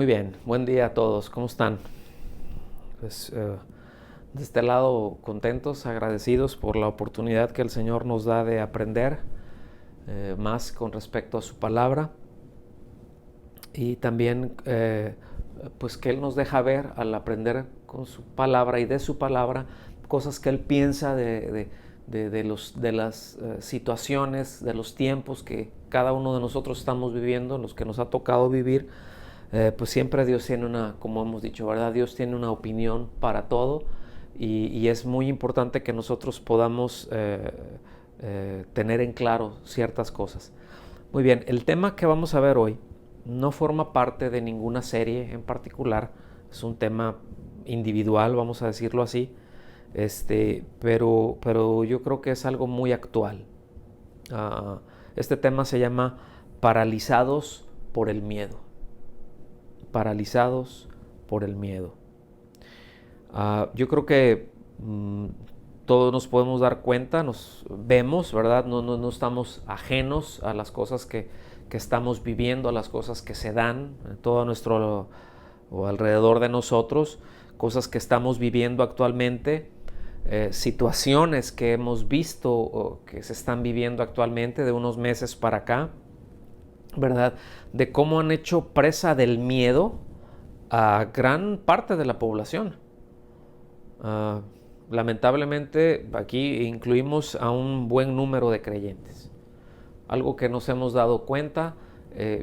Muy bien, buen día a todos, ¿cómo están? Pues de este lado contentos, agradecidos por la oportunidad que el Señor nos da de aprender más con respecto a su palabra y también pues que Él nos deja ver al aprender con su palabra y de su palabra cosas que Él piensa de las situaciones, de los tiempos que cada uno de nosotros estamos viviendo, los que nos ha tocado vivir. Pues siempre Dios tiene una, como hemos dicho, ¿verdad? Dios tiene una opinión para todo y es muy importante que nosotros podamos tener en claro ciertas cosas. Muy bien, el tema que vamos a ver hoy no forma parte de ninguna serie en particular, es un tema individual, vamos a decirlo así, pero yo creo que es algo muy actual. Este tema se llama paralizados por el miedo. Paralizados por el miedo. Yo creo que todos nos podemos dar cuenta, nos vemos, ¿verdad? No estamos ajenos a las cosas que estamos viviendo, a las cosas que se dan en todo nuestro o alrededor de nosotros, cosas que estamos viviendo actualmente, situaciones que hemos visto o que se están viviendo actualmente de unos meses para acá, ¿verdad? De cómo han hecho presa del miedo a gran parte de la población. Lamentablemente aquí incluimos a un buen número de creyentes. Algo que nos hemos dado cuenta,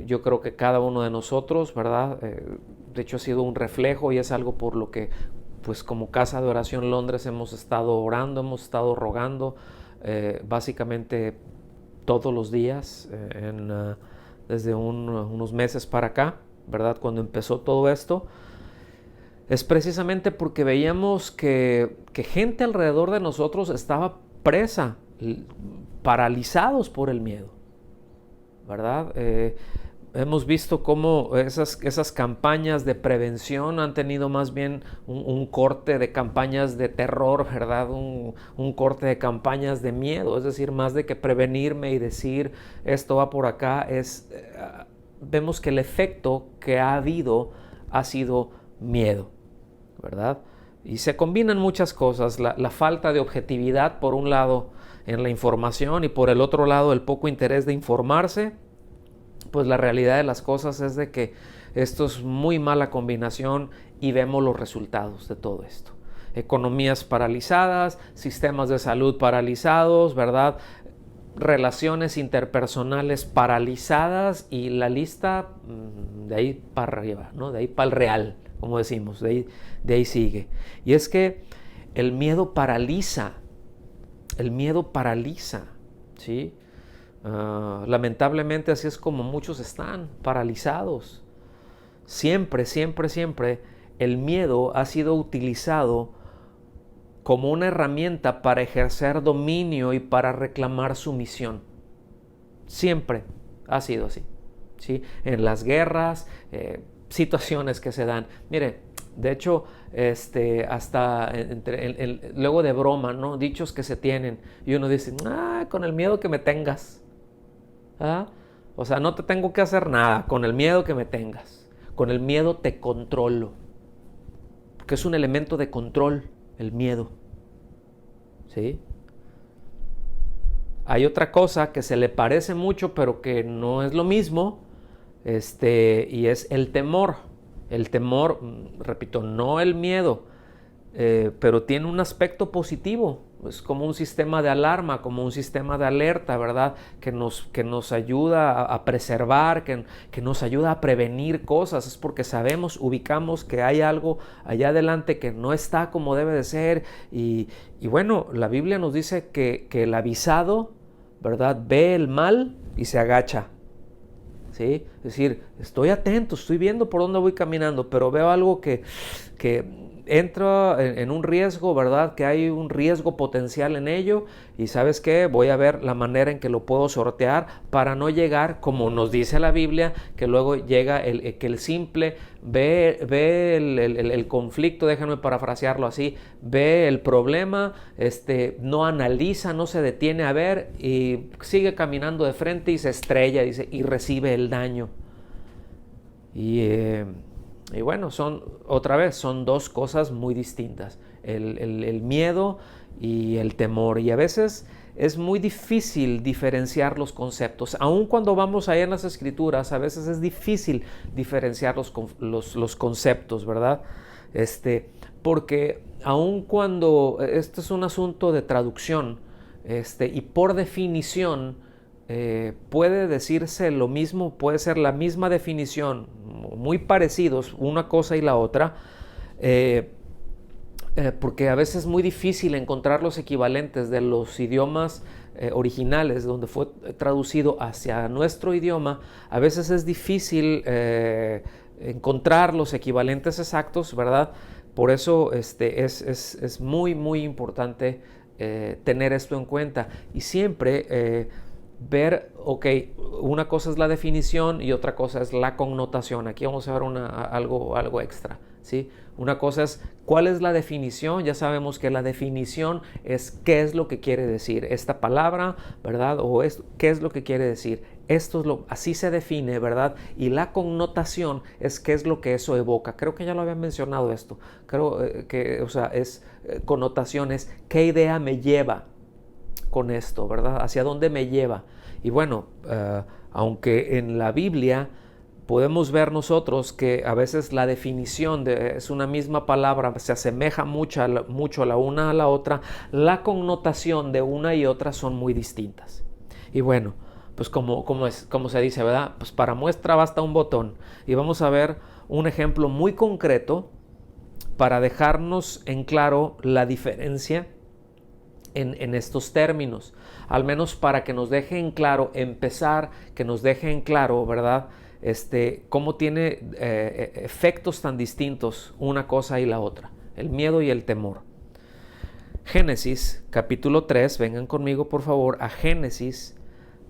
yo creo que cada uno de nosotros, ¿verdad? De hecho ha sido un reflejo y es algo por lo que pues como Casa de Oración Londres hemos estado orando, hemos estado rogando básicamente todos los días desde unos meses para acá, ¿verdad? Cuando empezó todo esto, es precisamente porque veíamos que gente alrededor de nosotros estaba presa, paralizados por el miedo, ¿verdad? Hemos visto cómo esas campañas de prevención han tenido más bien un corte de campañas de terror, ¿verdad? Un corte de campañas de miedo, es decir, más de que prevenirme y decir esto va por acá, vemos que el efecto que ha habido ha sido miedo, ¿verdad? Y se combinan muchas cosas, la falta de objetividad por un lado en la información y por el otro lado el poco interés de informarse. Pues la realidad de las cosas es de que esto es muy mala combinación y vemos los resultados de todo esto. Economías paralizadas, sistemas de salud paralizados, ¿verdad? Relaciones interpersonales paralizadas y la lista de ahí para arriba, ¿no? De ahí para el real, como decimos, de ahí sigue. Y es que el miedo paraliza, ¿sí? Lamentablemente así es como muchos están paralizados. Siempre el miedo ha sido utilizado como una herramienta para ejercer dominio y para reclamar sumisión. Siempre ha sido así, ¿sí? En las guerras, situaciones que se dan. Mire, de hecho, hasta luego de broma, ¿no? Dichos que se tienen y uno dice, con el miedo que me tengas. O sea, no te tengo que hacer nada, con el miedo que me tengas. Con el miedo te controlo. Porque es un elemento de control, el miedo. ¿Sí? Hay otra cosa que se le parece mucho, pero que no es lo mismo, y es el temor. El temor, repito, no el miedo, pero tiene un aspecto positivo. Es como un sistema de alarma, como un sistema de alerta, ¿verdad? Que nos ayuda a preservar, que nos ayuda a prevenir cosas. Es porque sabemos, ubicamos que hay algo allá adelante que no está como debe de ser. Y bueno, la Biblia nos dice que el avisado, ¿verdad? Ve el mal y se agacha. ¿Sí? Es decir, estoy atento, estoy viendo por dónde voy caminando, pero veo algo que entra en un riesgo, ¿verdad? Que hay un riesgo potencial en ello y ¿sabes qué? Voy a ver la manera en que lo puedo sortear para no llegar, como nos dice la Biblia, que luego llega que el simple ve el conflicto, déjenme parafrasearlo así, ve el problema, no analiza, no se detiene a ver y sigue caminando de frente y se estrella, dice, y recibe el daño. Y Y bueno, son dos cosas muy distintas, el miedo y el temor. Y a veces es muy difícil diferenciar los conceptos. Aun cuando vamos ahí en las escrituras, a veces es difícil diferenciar los conceptos, ¿verdad? Porque aun cuando este es un asunto de traducción, y por definición, puede decirse lo mismo, puede ser la misma definición, muy parecidos una cosa y la otra, porque a veces es muy difícil encontrar los equivalentes de los idiomas originales donde fue traducido hacia nuestro idioma. A veces es difícil encontrar los equivalentes exactos, ¿verdad? Por eso es muy, muy importante tener esto en cuenta y siempre ver, ok, una cosa es la definición y otra cosa es la connotación. Aquí vamos a ver algo extra, ¿sí? Una cosa es cuál es la definición. Ya sabemos que la definición es qué es lo que quiere decir esta palabra, ¿verdad? O qué es lo que quiere decir. Así se define, ¿verdad? Y la connotación es qué es lo que eso evoca. Creo que ya lo había mencionado esto. Creo que, o sea, connotación es qué idea me lleva con esto, ¿verdad? ¿Hacia dónde me lleva? Y bueno, aunque en la Biblia podemos ver nosotros que a veces la definición es una misma palabra, se asemeja mucho la una a la otra, la connotación de una y otra son muy distintas. Y bueno, pues como se dice, ¿verdad? Pues para muestra basta un botón. Y vamos a ver un ejemplo muy concreto para dejarnos en claro la diferencia en estos términos, al menos para que nos deje en claro, que nos deje en claro, ¿verdad? Cómo tiene efectos tan distintos una cosa y la otra, el miedo y el temor. Génesis capítulo 3, vengan conmigo por favor a Génesis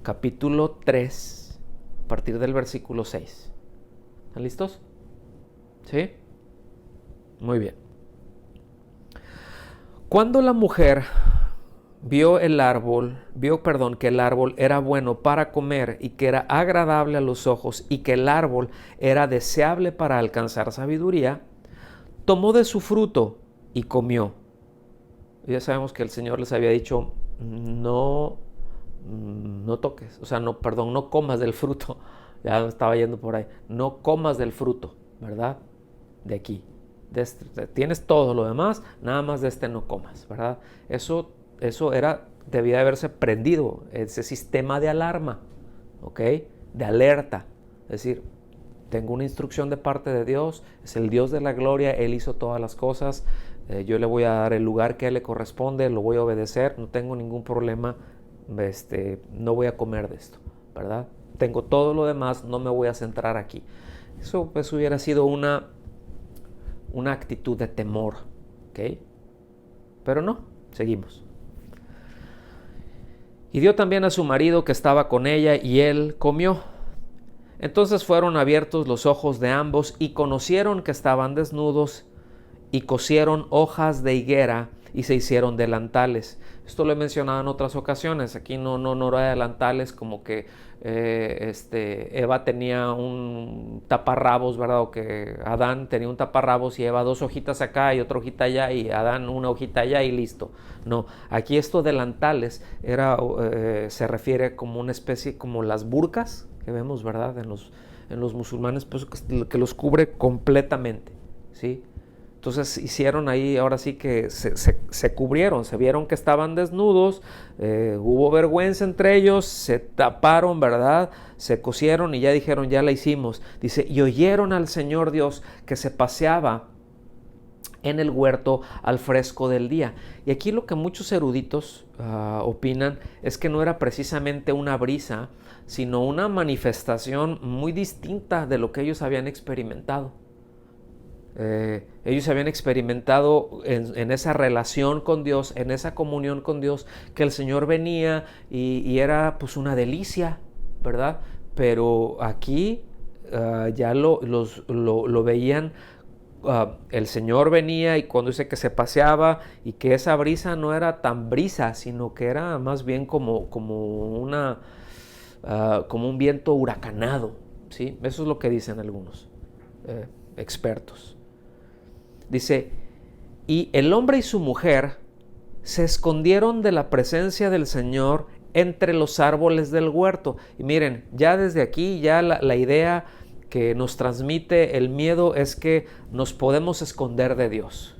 capítulo 3, a partir del versículo 6. ¿Están listos? ¿Sí? Muy bien. Cuando la mujer vio que el árbol era bueno para comer y que era agradable a los ojos y que el árbol era deseable para alcanzar sabiduría, tomó de su fruto y comió. Ya sabemos que el Señor les había dicho, no toques, o sea, no comas del fruto. Ya me estaba yendo por ahí. No comas del fruto, ¿verdad? De aquí. Tienes todo lo demás, nada más de no comas, ¿verdad? Eso debía haberse prendido, ese sistema de alarma, ¿ok? De alerta. Es decir, tengo una instrucción de parte de Dios, es el Dios de la gloria, Él hizo todas las cosas, yo le voy a dar el lugar que a Él le corresponde, lo voy a obedecer, no tengo ningún problema, no voy a comer de esto, ¿verdad? Tengo todo lo demás, no me voy a centrar aquí. Eso pues hubiera sido una actitud de temor, ¿ok? Pero no, seguimos. Y dio también a su marido que estaba con ella, y él comió. Entonces fueron abiertos los ojos de ambos, y conocieron que estaban desnudos, y cosieron hojas de higuera, y se hicieron delantales. Esto lo he mencionado en otras ocasiones. Aquí no era delantales como que Eva tenía un taparrabos, ¿verdad? O que Adán tenía un taparrabos y Eva dos hojitas acá y otra hojita allá y Adán una hojita allá y listo. No, aquí estos delantales se refiere como una especie, como las burkas que vemos, ¿verdad? En los musulmanes, pues que los cubre completamente, ¿sí? Entonces hicieron ahí, ahora sí que se cubrieron, se vieron que estaban desnudos, hubo vergüenza entre ellos, se taparon, ¿verdad? Se cosieron y ya dijeron, ya la hicimos. Dice, y oyeron al Señor Dios que se paseaba en el huerto al fresco del día. Y aquí lo que muchos eruditos opinan es que no era precisamente una brisa, sino una manifestación muy distinta de lo que ellos habían experimentado. Ellos habían experimentado en esa relación con Dios, en esa comunión con Dios, que el Señor venía y era pues una delicia, ¿verdad? Pero aquí ya lo veían, el Señor venía y cuando dice que se paseaba y que esa brisa no era tan brisa, sino que era más bien como un viento huracanado, ¿sí? Eso es lo que dicen algunos. expertos. Dice, y el hombre y su mujer se escondieron de la presencia del Señor entre los árboles del huerto. Y miren, ya desde aquí, ya la idea que nos transmite el miedo es que nos podemos esconder de Dios.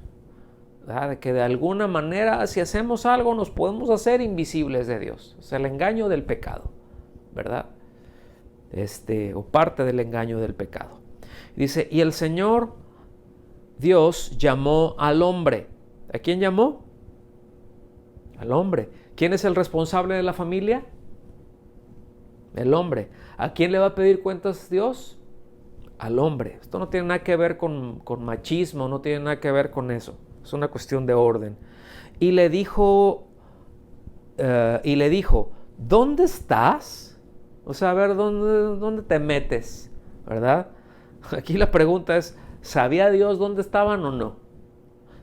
¿Verdad? De que de alguna manera, si hacemos algo, nos podemos hacer invisibles de Dios. O sea, el engaño del pecado, ¿verdad? O parte del engaño del pecado. Dice, y el Señor Dios llamó al hombre. ¿A quién llamó? Al hombre. ¿Quién es el responsable de la familia? El hombre. ¿A quién le va a pedir cuentas Dios? Al hombre. Esto no tiene nada que ver con machismo, no tiene nada que ver con eso. Es una cuestión de orden. Y le dijo, ¿dónde estás? O sea, a ver, ¿dónde te metes? ¿Verdad? Aquí la pregunta es, ¿sabía Dios dónde estaban o no?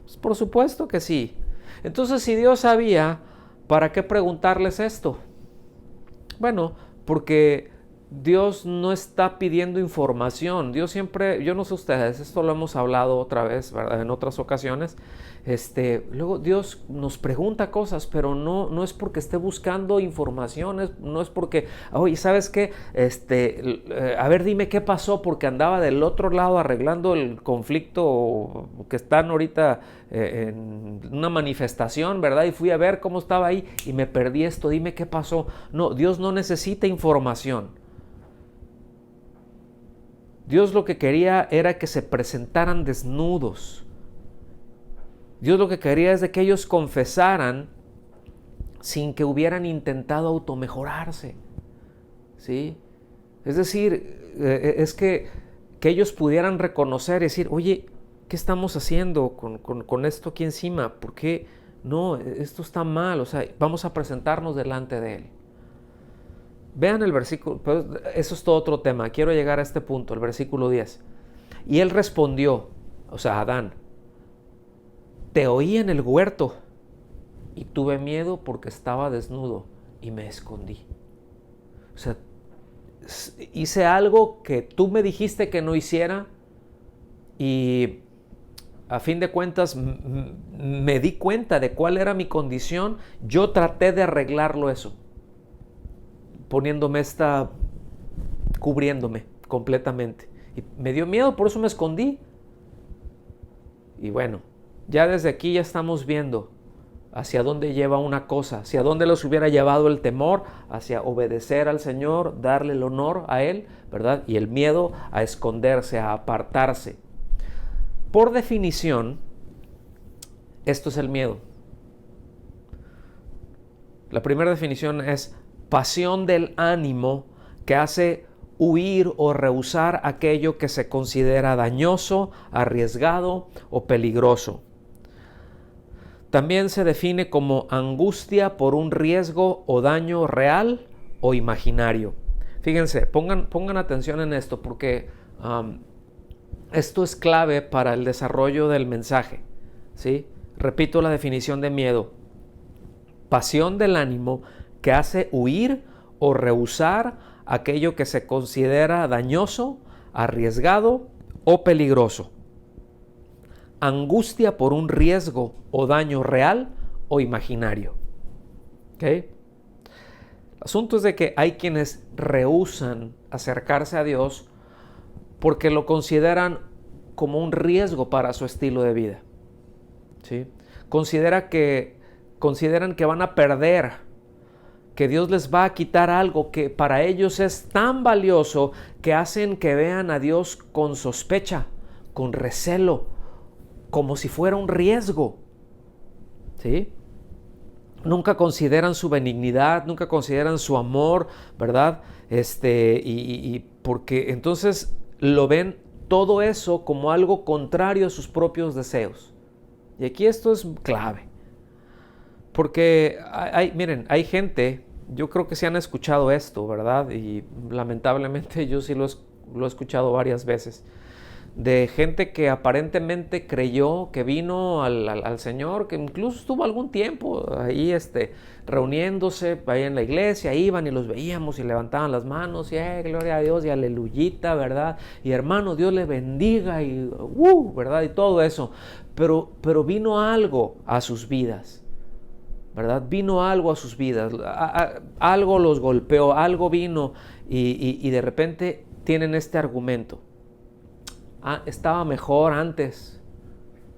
Pues por supuesto que sí. Entonces, si Dios sabía, ¿para qué preguntarles esto? Bueno, porque Dios no está pidiendo información. Dios siempre, yo no sé ustedes, esto lo hemos hablado otra vez, ¿verdad? En otras ocasiones. Luego Dios nos pregunta cosas, pero no es porque esté buscando información, no es porque, oye, ¿sabes qué? A ver, dime qué pasó, porque andaba del otro lado arreglando el conflicto que están ahorita en una manifestación, ¿verdad? Y fui a ver cómo estaba ahí y me perdí esto, dime qué pasó. No, Dios no necesita información. Dios lo que quería era que se presentaran desnudos. Dios lo que quería es de que ellos confesaran sin que hubieran intentado automejorarse. ¿Sí? Es decir, es que ellos pudieran reconocer y decir, oye, ¿qué estamos haciendo con esto aquí encima? ¿Por qué? No, esto está mal, o sea, vamos a presentarnos delante de Él. Vean el versículo, pero eso es todo otro tema, quiero llegar a este punto, el versículo 10. Y él respondió, o sea, Adán, te oí en el huerto y tuve miedo porque estaba desnudo y me escondí. O sea, hice algo que tú me dijiste que no hiciera y a fin de cuentas me di cuenta de cuál era mi condición. Yo traté de arreglarlo eso, cubriéndome completamente. Y me dio miedo, por eso me escondí. Y bueno, ya desde aquí ya estamos viendo hacia dónde lleva una cosa, hacia dónde los hubiera llevado el temor, hacia obedecer al Señor, darle el honor a Él, ¿verdad? Y el miedo a esconderse, a apartarse. Por definición, esto es el miedo. La primera definición es pasión del ánimo que hace huir o rehusar aquello que se considera dañoso, arriesgado o peligroso. También se define como angustia por un riesgo o daño real o imaginario. Fíjense, pongan atención en esto porque esto es clave para el desarrollo del mensaje, ¿sí? Repito la definición de miedo. Pasión del ánimo que hace huir o rehusar aquello que se considera dañoso, arriesgado o peligroso. Angustia por un riesgo o daño real o imaginario. ¿Okay? El asunto es de que hay quienes rehúsan acercarse a Dios porque lo consideran como un riesgo para su estilo de vida. ¿Sí? Consideran que van a perder, que Dios les va a quitar algo que para ellos es tan valioso que hacen que vean a Dios con sospecha, con recelo, como si fuera un riesgo. ¿Sí? Nunca consideran su benignidad, nunca consideran su amor, ¿verdad? Y porque entonces lo ven todo eso como algo contrario a sus propios deseos. Y aquí esto es clave. Porque miren, hay gente, yo creo que sí han escuchado esto, ¿verdad? Y lamentablemente yo sí lo he escuchado varias veces. de gente que aparentemente creyó, que vino al Señor, que incluso estuvo algún tiempo ahí reuniéndose ahí en la iglesia, iban y los veíamos y levantaban las manos y gloria a Dios y aleluyita, ¿verdad? Y hermano, Dios le bendiga y ¿verdad? Y todo eso. Pero vino algo a sus vidas, ¿verdad? Vino algo a sus vidas, algo los golpeó, algo vino y de repente tienen este argumento. Estaba mejor antes.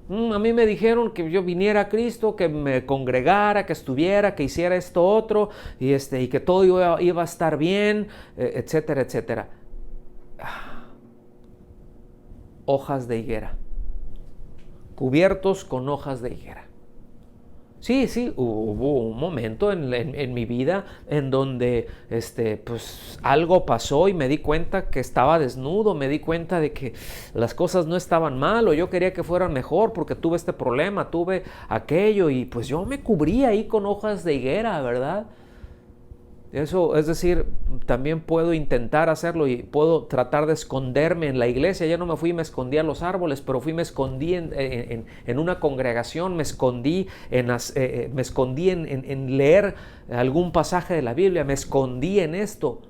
A mí me dijeron que yo viniera a Cristo, que me congregara, que estuviera, que hiciera esto otro, y que todo iba a estar bien, etcétera, etcétera. Hojas de higuera. Cubiertos con hojas de higuera. Sí, hubo un momento en mi vida en donde pues algo pasó y me di cuenta que estaba desnudo, me di cuenta de que las cosas no estaban mal o yo quería que fueran mejor porque tuve este problema, tuve aquello y pues yo me cubría ahí con hojas de higuera, ¿verdad? Eso, es decir, también puedo intentar hacerlo y puedo tratar de esconderme en la iglesia. Ya no me fui y me escondí a los árboles, pero me escondí en una congregación, me escondí en leer algún pasaje de la Biblia, me escondí en esto.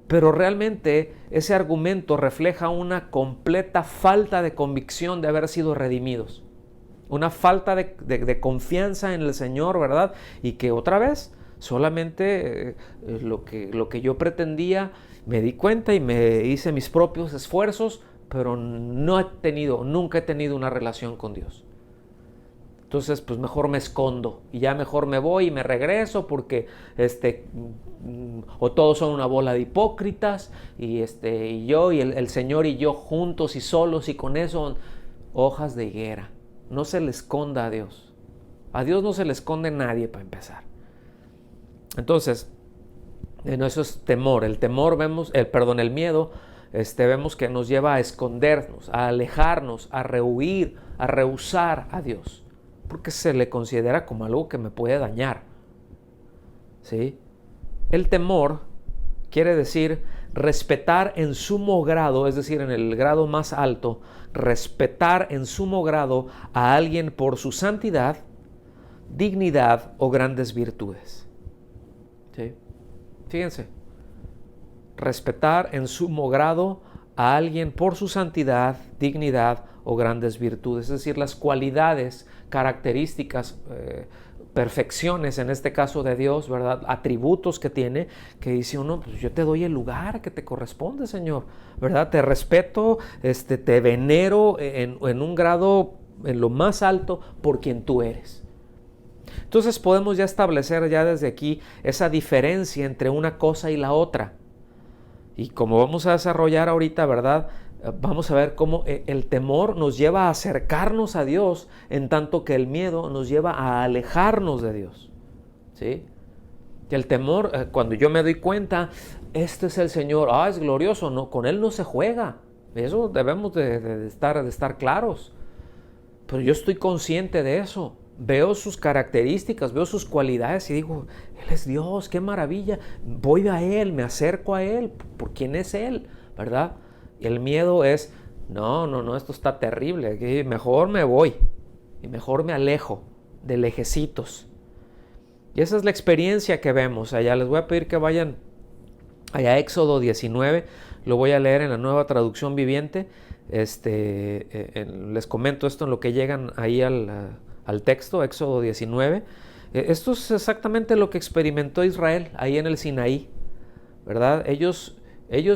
Pero realmente ese argumento refleja una completa falta de convicción de haber sido redimidos. Una falta de confianza en el Señor, ¿verdad? Y que otra vez solamente lo que yo pretendía, me di cuenta y me hice mis propios esfuerzos, pero nunca he tenido una relación con Dios. Entonces, pues mejor me escondo y ya mejor me voy y me regreso porque o todos son una bola de hipócritas y yo y el Señor y yo juntos y solos y con eso hojas de higuera. No se le esconda a Dios. A Dios no se le esconde nadie para empezar. Entonces, eso es temor. El temor el miedo, vemos que nos lleva a escondernos, a alejarnos, a rehuir, a rehusar a Dios, porque se le considera como algo que me puede dañar. ¿Sí? El temor quiere decir respetar en sumo grado, es decir, en el grado más alto, respetar en sumo grado a alguien por su santidad, dignidad o grandes virtudes. ¿Sí? Fíjense, respetar en sumo grado a alguien por su santidad, dignidad o grandes virtudes, es decir, las cualidades, características, perfecciones, en este caso de Dios, ¿verdad? Atributos que tiene, que dice uno, pues yo te doy el lugar que te corresponde, Señor, ¿verdad? Te respeto, te venero en un grado, en lo más alto, por quien tú eres. Entonces podemos ya establecer ya desde aquí esa diferencia entre una cosa y la otra. Y como vamos a desarrollar ahorita, ¿verdad? Vamos a ver cómo el temor nos lleva a acercarnos a Dios, en tanto que el miedo nos lleva a alejarnos de Dios. ¿Sí? Y el temor, cuando yo me doy cuenta, este es el Señor, es glorioso, no, con Él no se juega. Eso debemos de estar claros. Pero yo estoy consciente de eso. Veo sus características, veo sus cualidades y digo, Él es Dios, qué maravilla. Voy a Él, me acerco a Él, por quién es Él, ¿verdad? Y el miedo es, no, esto está terrible, aquí mejor me voy y mejor me alejo de lejecitos. Y esa es la experiencia que vemos allá. Les voy a pedir que vayan allá a Éxodo 19, lo voy a leer en la Nueva Traducción Viviente. Les comento esto en lo que llegan ahí al texto, Éxodo 19. Esto es exactamente lo que experimentó Israel ahí en el Sinaí, ¿verdad? Ellos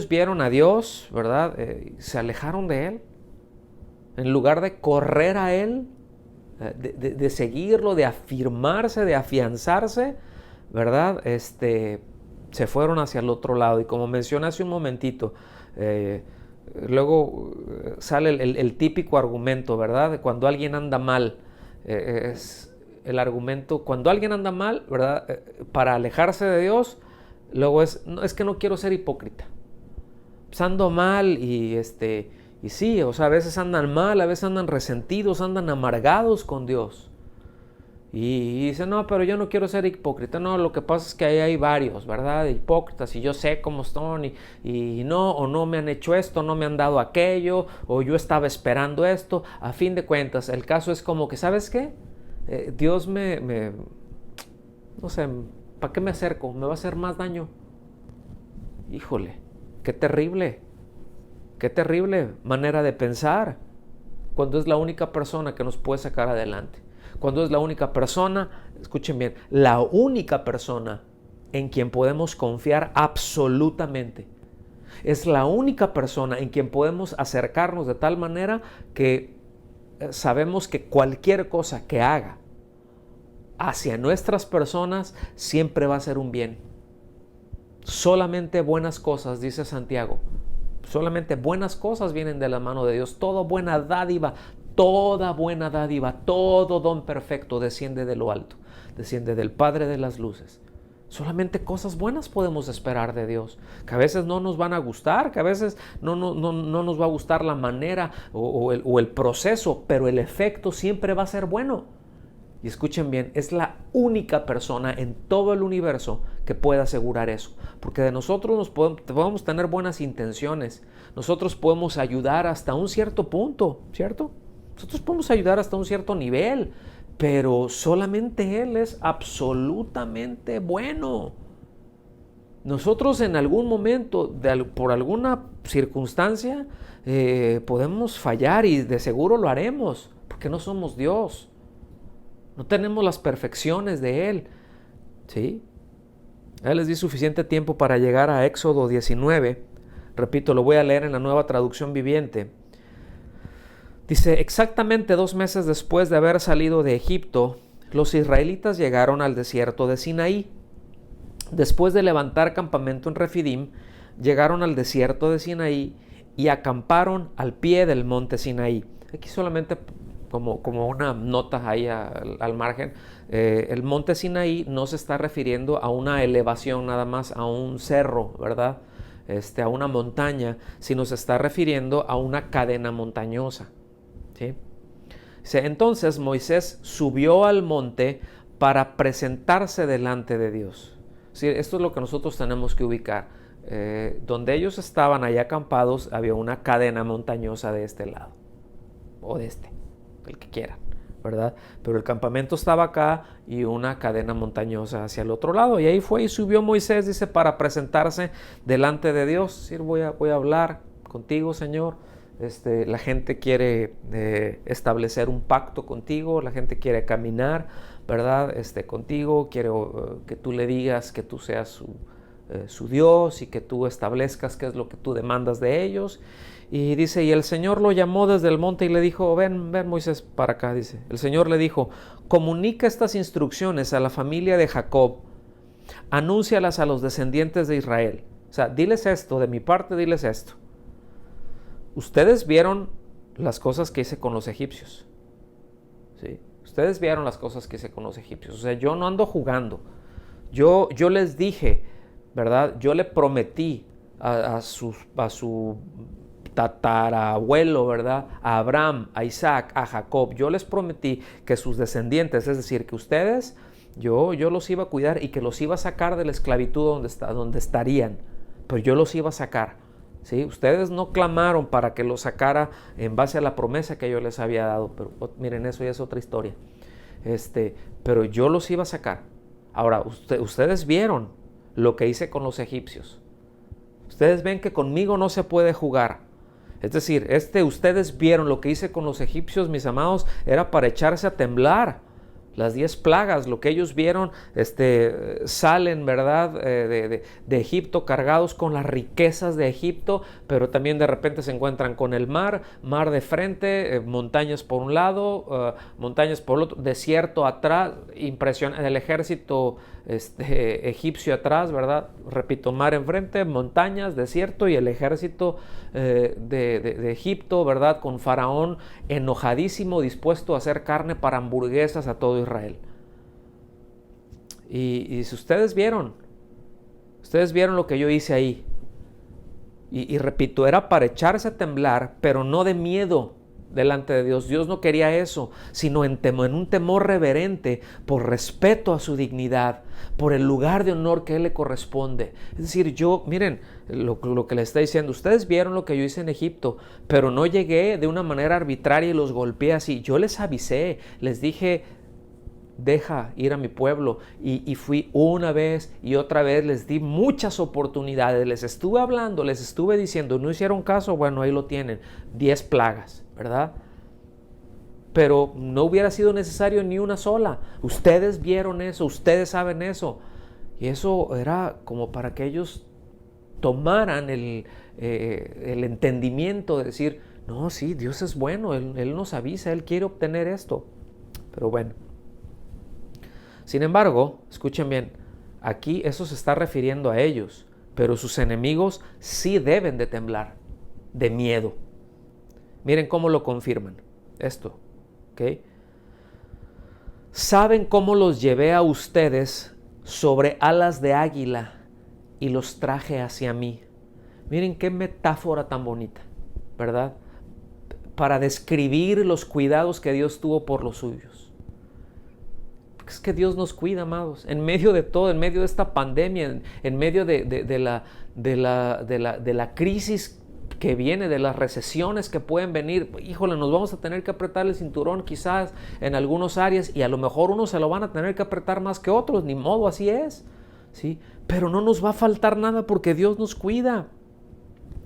vieron a Dios, ¿verdad? Se alejaron de Él. En lugar de correr a Él, de seguirlo, de afirmarse, de afianzarse, ¿verdad? Se fueron hacia el otro lado. Y como mencioné hace un momentito, luego sale el típico argumento, ¿verdad? Cuando alguien anda mal, es el argumento, cuando alguien anda mal, ¿verdad? Para alejarse de Dios, luego es que no quiero ser hipócrita. Pues ando mal y sí, o sea, a veces andan mal, a veces andan resentidos, andan amargados con Dios. Y dice, no, pero yo no quiero ser hipócrita. No, lo que pasa es que ahí hay varios, ¿verdad? Hipócritas, y yo sé cómo son, y no, o no me han hecho esto, no me han dado aquello, o yo estaba esperando esto. A fin de cuentas, el caso es como que, ¿sabes qué? Dios no sé, ¿para qué me acerco? Me va a hacer más daño. Híjole, qué terrible manera de pensar, cuando es la única persona que nos puede sacar adelante. Cuando es la única persona, escuchen bien, la única persona en quien podemos confiar absolutamente. Es la única persona en quien podemos acercarnos de tal manera que sabemos que cualquier cosa que haga hacia nuestras personas siempre va a ser un bien. Solamente buenas cosas, dice Santiago. Solamente buenas cosas vienen de la mano de Dios. Toda buena dádiva, todo don perfecto desciende de lo alto, desciende del Padre de las luces. Solamente cosas buenas podemos esperar de Dios, que a veces no nos van a gustar, que a veces no nos va a gustar la manera o el proceso, pero el efecto siempre va a ser bueno. Y escuchen bien, es la única persona en todo el universo que puede asegurar eso. Porque de nosotros podemos tener buenas intenciones. Nosotros podemos ayudar hasta un cierto punto, ¿cierto? Nosotros podemos ayudar hasta un cierto nivel. Pero solamente Él es absolutamente bueno. Nosotros en algún momento, por alguna circunstancia, podemos fallar, y de seguro lo haremos, porque no somos Dios. No tenemos las perfecciones de Él, ¿sí? Ya les di suficiente tiempo para llegar a Éxodo 19. Repito, lo voy a leer en la Nueva Traducción Viviente. Dice, exactamente 2 meses después de haber salido de Egipto, los israelitas llegaron al desierto de Sinaí. Después de levantar campamento en Refidim, llegaron al desierto de Sinaí y acamparon al pie del monte Sinaí. Aquí solamente como una nota ahí al margen, el monte Sinaí no se está refiriendo a una elevación nada más, a un cerro, ¿verdad? A una montaña, sino se está refiriendo a una cadena montañosa, ¿sí? Entonces Moisés subió al monte para presentarse delante de Dios. ¿Sí? Esto es lo que nosotros tenemos que ubicar. Donde ellos estaban allá acampados, había una cadena montañosa de este lado, o de el que quieran, ¿verdad? Pero el campamento estaba acá y una cadena montañosa hacia el otro lado. Y ahí fue y subió Moisés, dice, para presentarse delante de Dios. Decir, voy a hablar contigo, Señor. La gente quiere establecer un pacto contigo, la gente quiere caminar, ¿verdad? Contigo, quiero que tú le digas que tú seas su Dios y que tú establezcas qué es lo que tú demandas de ellos. Y dice, y el Señor lo llamó desde el monte y le dijo, ven Moisés para acá, dice. El Señor le dijo, comunica estas instrucciones a la familia de Jacob, anúncialas a los descendientes de Israel. O sea, diles esto, de mi parte diles esto. Ustedes vieron las cosas que hice con los egipcios, ¿sí? Ustedes vieron las cosas que hice con los egipcios. O sea, yo no ando jugando. Yo les dije, ¿verdad? Yo le prometí a su tatarabuelo, ¿verdad? A Abraham, a Isaac, a Jacob. Yo les prometí que sus descendientes, es decir, que ustedes, yo los iba a cuidar y que los iba a sacar de la esclavitud donde estarían. Pero yo los iba a sacar, ¿sí? Ustedes no clamaron para que los sacara en base a la promesa que yo les había dado. Pero miren, eso ya es otra historia. Pero yo los iba a sacar. Ahora, ustedes vieron lo que hice con los egipcios. Ustedes ven que conmigo no se puede jugar. Es decir, ustedes vieron lo que hice con los egipcios, mis amados, era para echarse a temblar. Las 10 plagas, lo que ellos vieron, salen, ¿verdad? De Egipto cargados con las riquezas de Egipto, pero también de repente se encuentran con el mar de frente, montañas por un lado, montañas por el otro, desierto atrás, impresionante, el ejército egipcio atrás, ¿verdad? Repito, mar enfrente, montañas, desierto y el ejército de Egipto, ¿verdad? Con Faraón enojadísimo, dispuesto a hacer carne para hamburguesas a todo Israel. Y si ustedes vieron lo que yo hice ahí. Y repito, era para echarse a temblar, pero no de miedo, delante de Dios. Dios no quería eso, sino en un temor reverente, por respeto a su dignidad, por el lugar de honor que Él le corresponde. Es decir, miren lo que le está diciendo, ustedes vieron lo que yo hice en Egipto, pero no llegué de una manera arbitraria y los golpeé así. Yo les avisé, les dije, deja ir a mi pueblo, y fui una vez y otra vez, les di muchas oportunidades, les estuve hablando, les estuve diciendo, no hicieron caso. Bueno, ahí lo tienen, 10 plagas, ¿verdad? Pero no hubiera sido necesario ni una sola. Ustedes vieron eso, ustedes saben eso, y eso era como para que ellos tomaran el entendimiento de decir, no, sí, Dios es bueno, Él nos avisa, Él quiere obtener esto. Pero bueno, sin embargo, escuchen bien, aquí eso se está refiriendo a ellos, pero sus enemigos sí deben de temblar de miedo. Miren cómo lo confirman esto, ¿ok? Saben cómo los llevé a ustedes sobre alas de águila y los traje hacia mí. Miren qué metáfora tan bonita, ¿verdad? Para describir los cuidados que Dios tuvo por los suyos. Es que Dios nos cuida, amados, en medio de todo, en medio de esta pandemia, en medio de la crisis que viene, de las recesiones que pueden venir. Híjole, nos vamos a tener que apretar el cinturón quizás en algunas áreas, y a lo mejor unos se lo van a tener que apretar más que otros, ni modo, así es, ¿sí? Pero no nos va a faltar nada porque Dios nos cuida.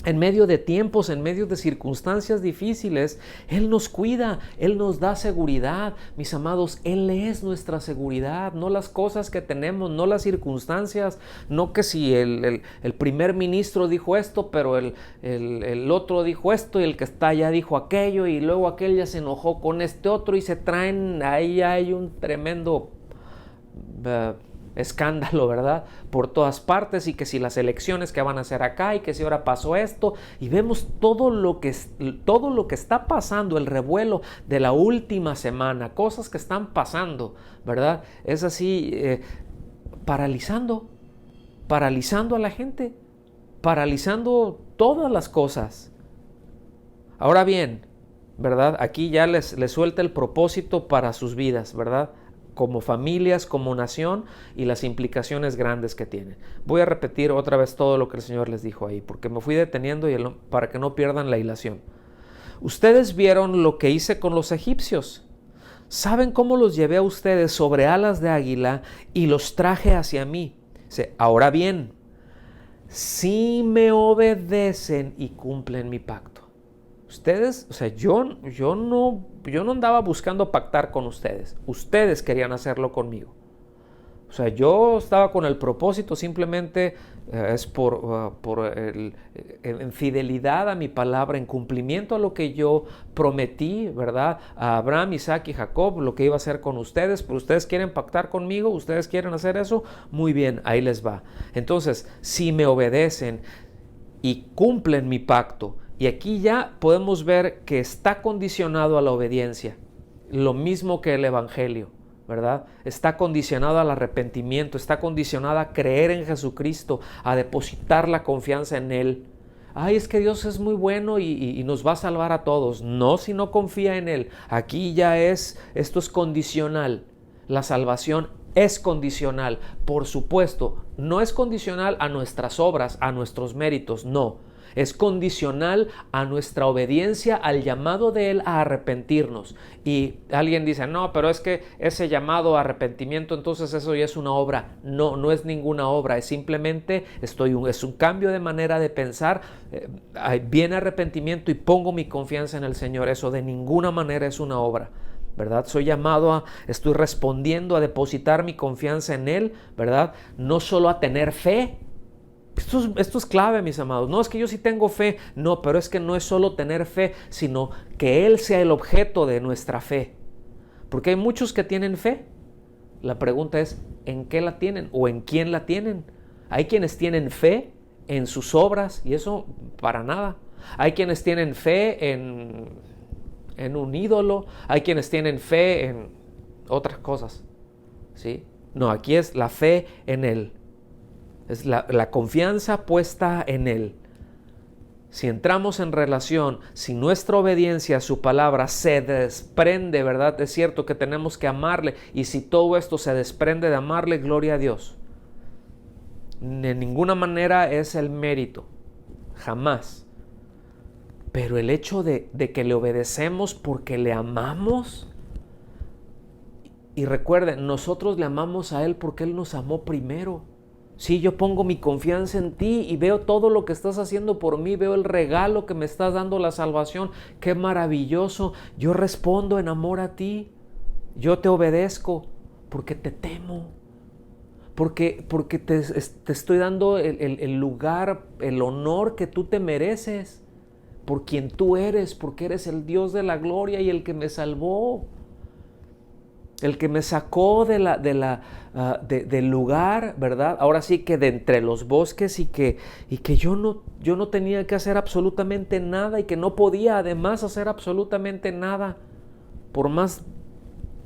En medio de tiempos, en medio de circunstancias difíciles, Él nos cuida, Él nos da seguridad. Mis amados, Él es nuestra seguridad, no las cosas que tenemos, no las circunstancias, no que si el primer ministro dijo esto, pero el otro dijo esto, y el que está allá dijo aquello, y luego aquel ya se enojó con este otro, y se traen, ahí hay un tremendo escándalo, ¿verdad? Por todas partes, y que si las elecciones que van a hacer acá, y que si ahora pasó esto, y vemos todo lo que está pasando, el revuelo de la última semana, cosas que están pasando, ¿verdad? Es así, paralizando a la gente, paralizando todas las cosas. Ahora bien, ¿verdad? Aquí ya les suelta el propósito para sus vidas, ¿verdad? Como familias, como nación, y las implicaciones grandes que tienen. Voy a repetir otra vez todo lo que el Señor les dijo ahí, porque me fui deteniendo para que no pierdan la hilación. Ustedes vieron lo que hice con los egipcios. ¿Saben cómo los llevé a ustedes sobre alas de águila y los traje hacia mí? Ahora bien, si me obedecen y cumplen mi pacto. Ustedes, yo no andaba buscando pactar con ustedes. Ustedes querían hacerlo conmigo. Yo estaba con el propósito, simplemente es en fidelidad a mi palabra, en cumplimiento a lo que yo prometí, ¿verdad? A Abraham, Isaac y Jacob, lo que iba a hacer con ustedes. Pero ustedes quieren pactar conmigo, ustedes quieren hacer eso, muy bien, ahí les va. Entonces, si me obedecen y cumplen mi pacto, y aquí ya podemos ver que está condicionado a la obediencia, lo mismo que el Evangelio, ¿verdad? Está condicionado al arrepentimiento, está condicionado a creer en Jesucristo, a depositar la confianza en Él. Ay, es que Dios es muy bueno y nos va a salvar a todos. No, si no confía en Él. Aquí ya esto es condicional. La salvación es condicional. Por supuesto, no es condicional a nuestras obras, a nuestros méritos, no. Es condicional a nuestra obediencia al llamado de Él a arrepentirnos. Y alguien dice, no, pero es que ese llamado a arrepentimiento, entonces eso ya es una obra. No, no es ninguna obra, es simplemente es un cambio de manera de pensar. Viene arrepentimiento y pongo mi confianza en el Señor. Eso de ninguna manera es una obra, ¿verdad? Estoy respondiendo a depositar mi confianza en Él, ¿verdad? No solo a tener fe. Esto es clave, mis amados. No es que yo sí tengo fe, no, pero es que no es solo tener fe, sino que Él sea el objeto de nuestra fe. Porque hay muchos que tienen fe. La pregunta es, ¿en qué la tienen o en quién la tienen? Hay quienes tienen fe en sus obras, y eso para nada. Hay quienes tienen fe en un ídolo, hay quienes tienen fe en otras cosas, ¿sí? No, aquí es la fe en Él. Es la confianza puesta en Él. si entramos en relación, si nuestra obediencia a su palabra se desprende, ¿verdad? Es cierto que tenemos que amarle, y si todo esto se desprende de amarle, gloria a Dios. De ninguna manera es el mérito, jamás. Pero el hecho de que le obedecemos porque le amamos, y recuerden, nosotros le amamos a Él porque Él nos amó primero. Sí, yo pongo mi confianza en ti y veo todo lo que estás haciendo por mí, veo el regalo que me estás dando, la salvación, qué maravilloso. Yo respondo en amor a ti, yo te obedezco porque te temo, porque te estoy dando el lugar, el honor que tú te mereces, por quien tú eres, porque eres el Dios de la gloria y el que me salvó. El que me sacó del lugar, ¿verdad? Ahora sí que de entre los bosques, y que yo no tenía que hacer absolutamente nada, y que no podía además hacer absolutamente nada, por más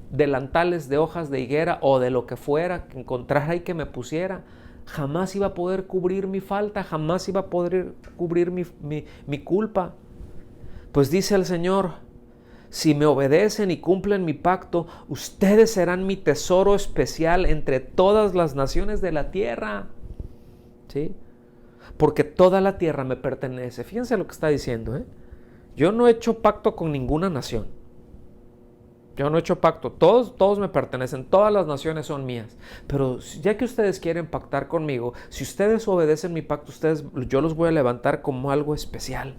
delantales de hojas de higuera o de lo que fuera que encontrara y que me pusiera, jamás iba a poder cubrir mi falta, jamás iba a poder cubrir mi culpa. Pues dice el Señor: si me obedecen y cumplen mi pacto, ustedes serán mi tesoro especial entre todas las naciones de la tierra. ¿Sí? Porque toda la tierra me pertenece. Fíjense lo que está diciendo, ¿eh? Yo no he hecho pacto con ninguna nación. Yo no he hecho pacto. Todos me pertenecen. Todas las naciones son mías. Pero ya que ustedes quieren pactar conmigo, si ustedes obedecen mi pacto, yo los voy a levantar como algo especial.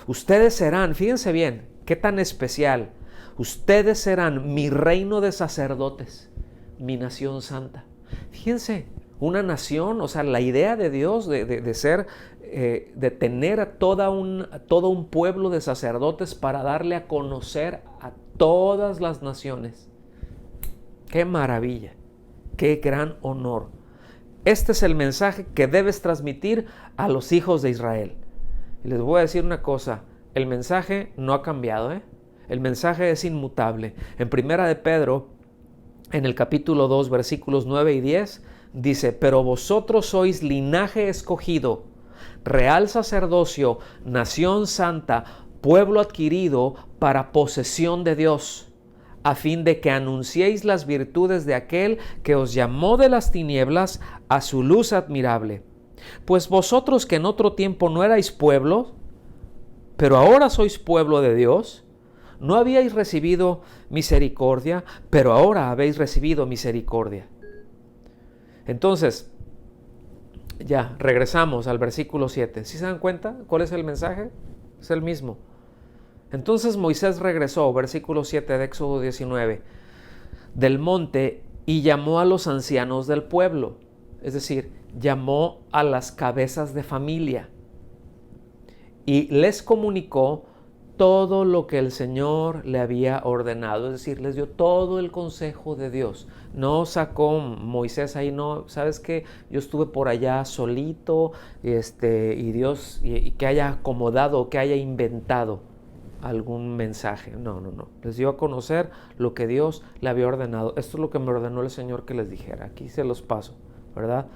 Ustedes serán, fíjense bien, qué tan especial. Ustedes serán mi reino de sacerdotes, mi nación santa. Fíjense, una nación, o sea, la idea de Dios de ser, de tener a todo un pueblo de sacerdotes para darle a conocer a todas las naciones. ¡Qué maravilla! ¡Qué gran honor! Este es el mensaje que debes transmitir a los hijos de Israel. Y les voy a decir una cosa, el mensaje no ha cambiado, ¿eh? El mensaje es inmutable. En Primera de Pedro, en el capítulo 2, versículos 9 y 10, dice: pero vosotros sois linaje escogido, real sacerdocio, nación santa, pueblo adquirido para posesión de Dios, a fin de que anunciéis las virtudes de aquel que os llamó de las tinieblas a su luz admirable. Pues vosotros, que en otro tiempo no erais pueblo, pero ahora sois pueblo de Dios, no habíais recibido misericordia, pero ahora habéis recibido misericordia. Entonces, ya, regresamos al versículo 7. ¿Sí se dan cuenta cuál es el mensaje? Es el mismo. Entonces Moisés regresó, versículo 7 de Éxodo 19, del monte, y llamó a los ancianos del pueblo, es decir, llamó a las cabezas de familia, y les comunicó todo lo que el Señor le había ordenado, es decir, les dio todo el consejo de Dios. No sacó Moisés ahí, no, ¿sabes qué? Yo estuve por allá solito, y Dios, y que haya acomodado, que haya inventado algún mensaje. No. Les dio a conocer lo que Dios le había ordenado. Esto es lo que me ordenó el Señor que les dijera. Aquí se los paso, ¿verdad?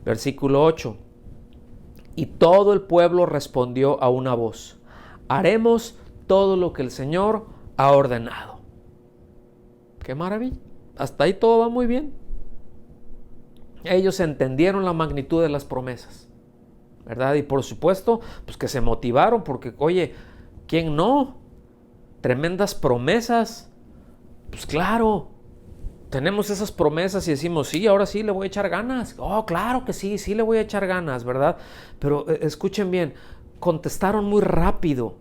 Versículo 8. Y todo el pueblo respondió a una voz: haremos todo lo que el Señor ha ordenado. ¡Qué maravilla! Hasta ahí todo va muy bien. Ellos entendieron la magnitud de las promesas, ¿verdad? Y por supuesto, pues que se motivaron porque, oye, ¿quién no? Tremendas promesas. Pues claro, tenemos esas promesas y decimos: sí, ahora sí le voy a echar ganas. Oh, claro que sí, sí le voy a echar ganas, ¿verdad? Pero escuchen bien, contestaron muy rápido.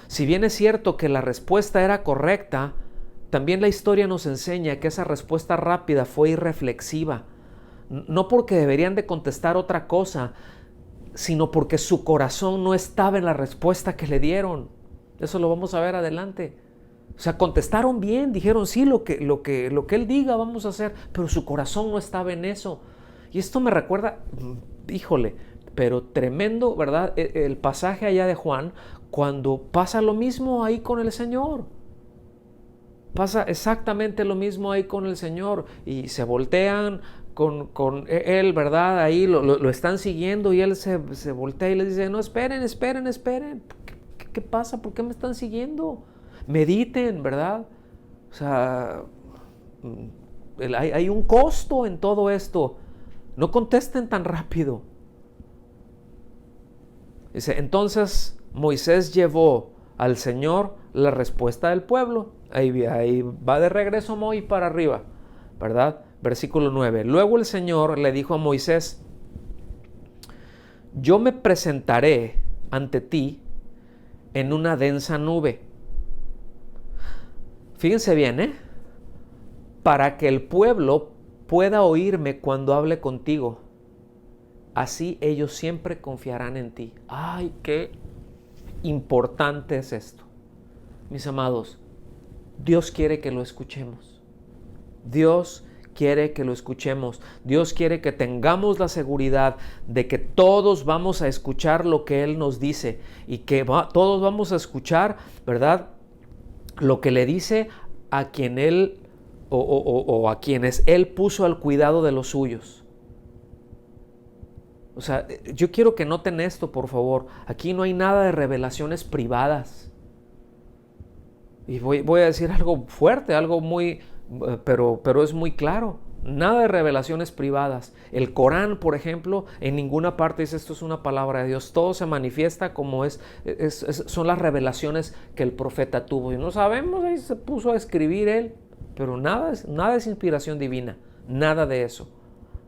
Si bien es cierto que la respuesta era correcta, también la historia nos enseña que esa respuesta rápida fue irreflexiva. No porque deberían de contestar otra cosa, sino porque su corazón no estaba en la respuesta que le dieron. Eso lo vamos a ver adelante. O sea, contestaron bien, dijeron sí, lo que él diga vamos a hacer, pero su corazón no estaba en eso. Y esto me recuerda, híjole, pero tremendo, ¿verdad? El pasaje allá de Juan, cuando pasa lo mismo ahí con el Señor. Pasa exactamente lo mismo ahí con el Señor, y se voltean con él, ¿verdad? Ahí lo están siguiendo y él se voltea y les dice, no, esperen. ¿Qué pasa? ¿Por qué me están siguiendo? Mediten, ¿verdad? O sea, hay un costo en todo esto. No contesten tan rápido. Dice, entonces Moisés llevó al Señor la respuesta del pueblo. Ahí va de regreso Moisés para arriba, ¿verdad? Versículo 9. Luego el Señor le dijo a Moisés, yo me presentaré ante ti en una densa nube. Fíjense bien, para que el pueblo pueda oírme cuando hable contigo. Así ellos siempre confiarán en ti. ¡Ay, qué importante es esto! Mis amados, Dios quiere que lo escuchemos. Dios quiere que lo escuchemos. Dios quiere que tengamos la seguridad de que todos vamos a escuchar lo que Él nos dice y que todos vamos a escuchar, ¿verdad?, lo que le dice a quien Él o a quienes Él puso al cuidado de los suyos. O sea, yo quiero que noten esto, por favor. Aquí no hay nada de revelaciones privadas. Y voy a decir algo fuerte, algo muy, pero es muy claro. Nada de revelaciones privadas. El Corán, por ejemplo, en ninguna parte dice esto es una palabra de Dios. Todo se manifiesta como son las revelaciones que el profeta tuvo. Y no sabemos, ahí se puso a escribir él. Pero nada es inspiración divina. Nada de eso.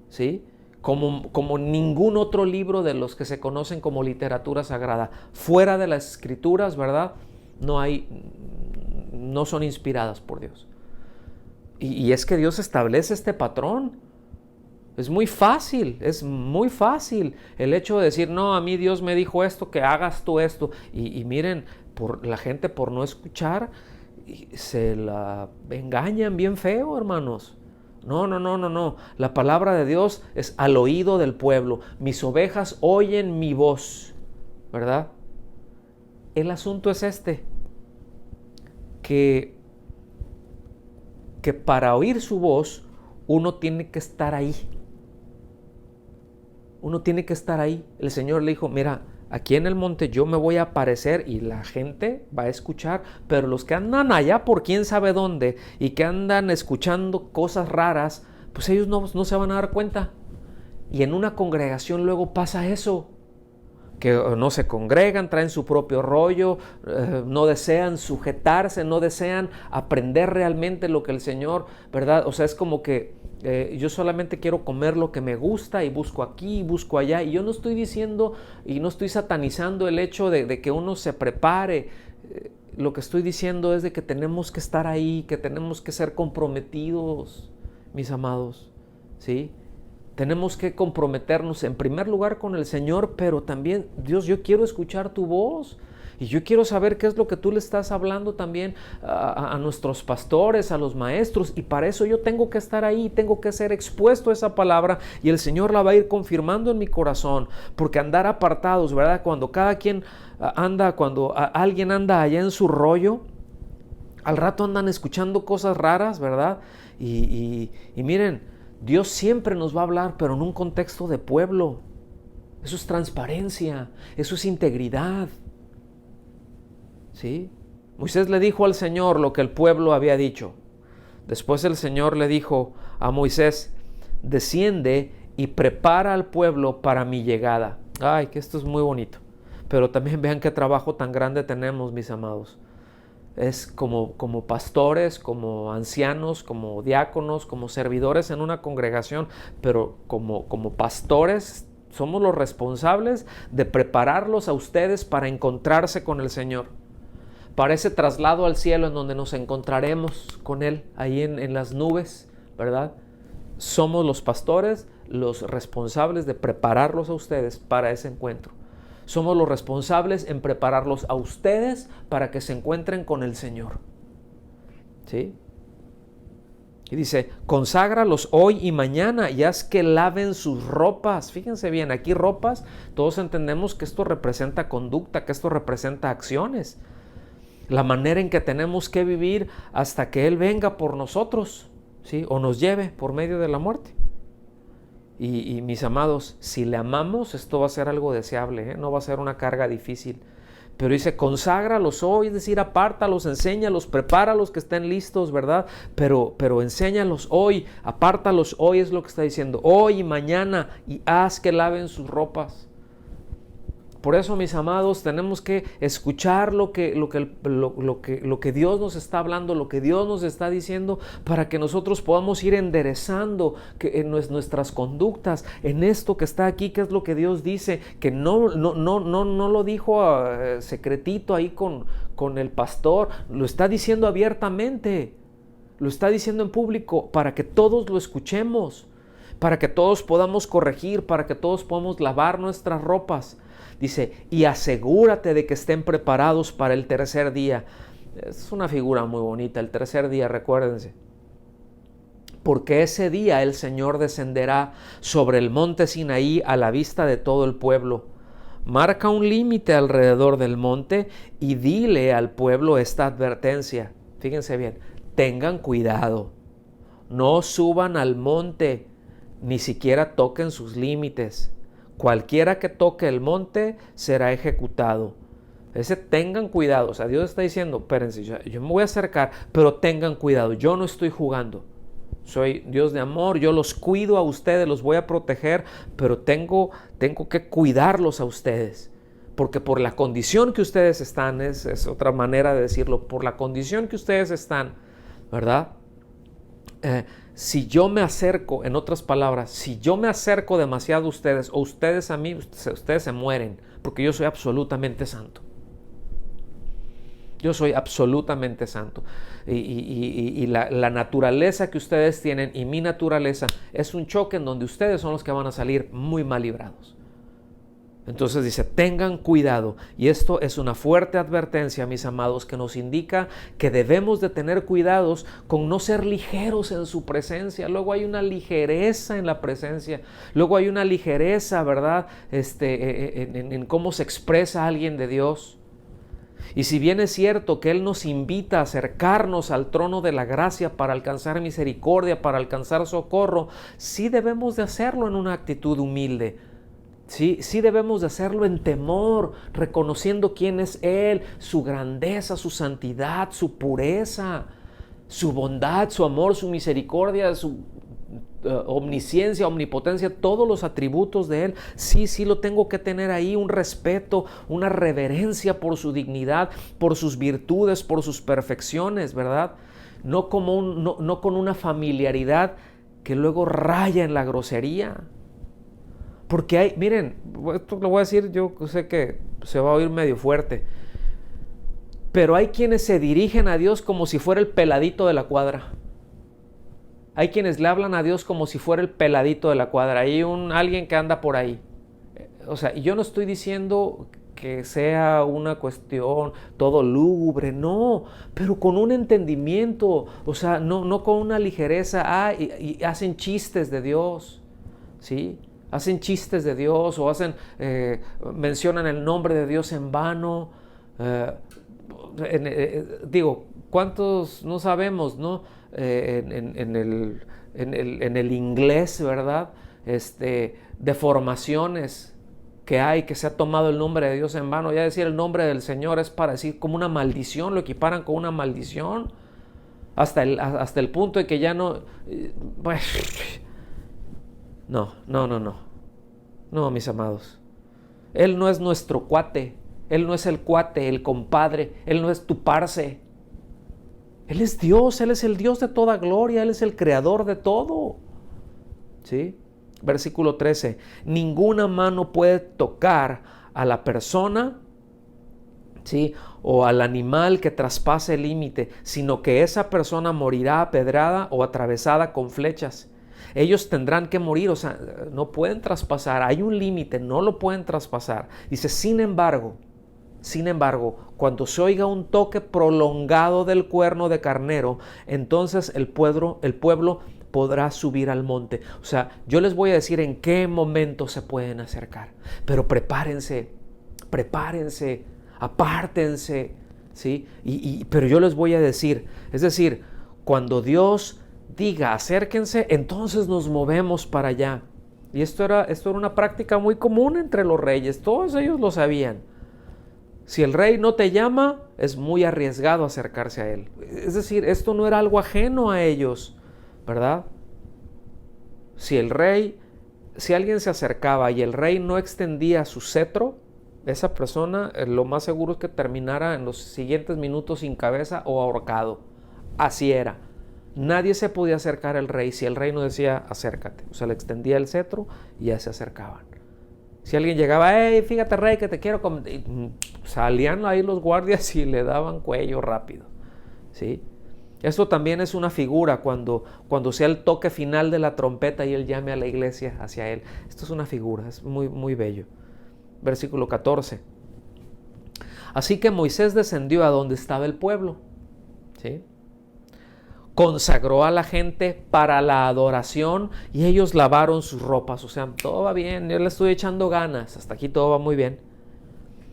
¿Sí? Como ningún otro libro de los que se conocen como literatura sagrada. Fuera de las escrituras, ¿verdad? No son inspiradas por Dios. Y es que Dios establece este patrón. Es muy fácil el hecho de decir, no, a mí Dios me dijo esto, que hagas tú esto. Y miren, la gente por no escuchar, se la engañan bien feo, hermanos. No. La palabra de Dios es al oído del pueblo. Mis ovejas oyen mi voz, ¿verdad? El asunto es que para oír su voz uno tiene que estar ahí. Uno tiene que estar ahí. El Señor le dijo, mira, aquí en el monte yo me voy a aparecer y la gente va a escuchar, pero los que andan allá por quién sabe dónde y que andan escuchando cosas raras, pues ellos no se van a dar cuenta. Y en una congregación luego pasa eso, que no se congregan, traen su propio rollo, no desean sujetarse, no desean aprender realmente lo que el Señor, ¿verdad? O sea, es como que yo solamente quiero comer lo que me gusta y busco aquí y busco allá. Y yo no estoy diciendo y no estoy satanizando el hecho de que uno se prepare. Lo que estoy diciendo es de que tenemos que estar ahí, que tenemos que ser comprometidos, mis amados, ¿sí? Tenemos que comprometernos en primer lugar con el Señor, pero también, Dios, yo quiero escuchar tu voz y yo quiero saber qué es lo que tú le estás hablando también a nuestros pastores, a los maestros, y para eso yo tengo que estar ahí, tengo que ser expuesto a esa palabra y el Señor la va a ir confirmando en mi corazón, porque andar apartados, ¿verdad? Cuando cada quien cuando alguien anda allá en su rollo, al rato andan escuchando cosas raras, ¿verdad? Y miren, Dios siempre nos va a hablar, pero en un contexto de pueblo. Eso es transparencia, eso es integridad. ¿Sí? Moisés le dijo al Señor lo que el pueblo había dicho. Después el Señor le dijo a Moisés, desciende y prepara al pueblo para mi llegada. Ay, que esto es muy bonito. Pero también vean qué trabajo tan grande tenemos, mis amados. Es como pastores, como ancianos, como diáconos, como servidores en una congregación, pero como pastores somos los responsables de prepararlos a ustedes para encontrarse con el Señor, para ese traslado al cielo en donde nos encontraremos con Él, ahí en las nubes, ¿verdad? Somos los pastores los responsables de prepararlos a ustedes para ese encuentro. Somos los responsables en prepararlos a ustedes para que se encuentren con el Señor. ¿Sí? Y dice, conságralos hoy y mañana y haz que laven sus ropas. Fíjense bien, aquí ropas, todos entendemos que esto representa conducta, que esto representa acciones. La manera en que tenemos que vivir hasta que Él venga por nosotros, ¿sí? O nos lleve por medio de la muerte. Y mis amados, si le amamos, esto va a ser algo deseable, ¿eh? No va a ser una carga difícil. Pero dice, conságralos hoy, es decir, apártalos, enséñalos, prepáralos que estén listos, ¿verdad? Pero enséñalos hoy, apártalos hoy, es lo que está diciendo, hoy y mañana, y haz que laven sus ropas. Por eso, mis amados, tenemos que escuchar lo que Dios nos está hablando, lo que Dios nos está diciendo, para que nosotros podamos ir enderezando en nuestras conductas, en esto que está aquí, que es lo que Dios dice, que no lo dijo secretito ahí con el pastor, lo está diciendo abiertamente, lo está diciendo en público, para que todos lo escuchemos, para que todos podamos corregir, para que todos podamos lavar nuestras ropas. Dice, y asegúrate de que estén preparados para el tercer día. Es una figura muy bonita, el tercer día, recuérdense. Porque ese día el Señor descenderá sobre el monte Sinaí a la vista de todo el pueblo. Marca un límite alrededor del monte y dile al pueblo esta advertencia. Fíjense bien, tengan cuidado, no suban al monte, ni siquiera toquen sus límites. Cualquiera que toque el monte será ejecutado. Tengan cuidado. O sea, Dios está diciendo, espérense, yo me voy a acercar, pero tengan cuidado. Yo no estoy jugando. Soy Dios de amor, yo los cuido a ustedes, los voy a proteger, pero tengo que cuidarlos a ustedes. Porque por la condición que ustedes están, es otra manera de decirlo, por la condición que ustedes están, ¿verdad? Si yo me acerco, en otras palabras, si yo me acerco demasiado a ustedes o ustedes a mí, ustedes se mueren, porque yo soy absolutamente santo. Yo soy absolutamente santo. Y la naturaleza que ustedes tienen y mi naturaleza es un choque en donde ustedes son los que van a salir muy mal librados. Entonces dice, tengan cuidado. Y esto es una fuerte advertencia, mis amados, que nos indica que debemos de tener cuidados con no ser ligeros en su presencia. Luego hay una ligereza en la presencia. Luego hay una ligereza, ¿verdad? En cómo se expresa alguien de Dios. Y si bien es cierto que Él nos invita a acercarnos al trono de la gracia para alcanzar misericordia, para alcanzar socorro, sí debemos de hacerlo en una actitud humilde. Sí debemos de hacerlo en temor, reconociendo quién es Él, su grandeza, su santidad, su pureza, su bondad, su amor, su misericordia, su omnisciencia, omnipotencia, todos los atributos de Él. Sí lo tengo que tener ahí, un respeto, una reverencia por su dignidad, por sus virtudes, por sus perfecciones, ¿verdad? No con una familiaridad que luego raya en la grosería. Porque miren, esto lo voy a decir, yo sé que se va a oír medio fuerte, pero hay quienes se dirigen a Dios como si fuera el peladito de la cuadra. Hay quienes le hablan a Dios como si fuera el peladito de la cuadra. Hay alguien que anda por ahí. O sea, y yo no estoy diciendo que sea una cuestión todo lúgubre, no, pero con un entendimiento, o sea, no con una ligereza, y hacen chistes de Dios, ¿sí? Hacen chistes de Dios o mencionan el nombre de Dios en vano. Digo, ¿cuántos no sabemos, no? En el inglés, ¿verdad? Deformaciones que hay, que se ha tomado el nombre de Dios en vano. Ya decir el nombre del Señor es para decir como una maldición, lo equiparan con una maldición. Hasta el punto de que ya no... No, mis amados. Él no es nuestro cuate. Él no es el cuate, el compadre. Él no es tu parce. Él es Dios. Él es el Dios de toda gloria. Él es el creador de todo. ¿Sí? Versículo 13. Ninguna mano puede tocar a la persona, ¿sí?, o al animal que traspase el límite, sino que esa persona morirá apedrada o atravesada con flechas. Ellos tendrán que morir, o sea, no pueden traspasar, hay un límite, no lo pueden traspasar. Dice, sin embargo, cuando se oiga un toque prolongado del cuerno de carnero, entonces el pueblo podrá subir al monte. O sea, yo les voy a decir en qué momento se pueden acercar, pero prepárense, apártense, ¿sí? Pero yo les voy a decir, es decir, cuando Dios diga acérquense, entonces nos movemos para allá. Y esto era una práctica muy común entre los reyes, todos ellos lo sabían. Si el rey no te llama, es muy arriesgado acercarse a él. Es decir, esto no era algo ajeno a ellos, ¿verdad? Si alguien se acercaba y el rey no extendía su cetro, esa persona lo más seguro es que terminara en los siguientes minutos sin cabeza o ahorcado. Así era. Nadie se podía acercar al rey si el rey no decía acércate. O sea, le extendía el cetro y ya se acercaban. Si alguien llegaba, hey, fíjate rey que te quiero salían ahí los guardias y le daban cuello rápido, ¿sí? Esto también es una figura cuando sea el toque final de la trompeta y él llame a la iglesia hacia él. Esto es una figura, es muy, muy bello. Versículo 14. Así que Moisés descendió a donde estaba el pueblo, ¿sí? Consagró a la gente para la adoración y ellos lavaron sus ropas. O sea, todo va bien, yo le estoy echando ganas, hasta aquí todo va muy bien.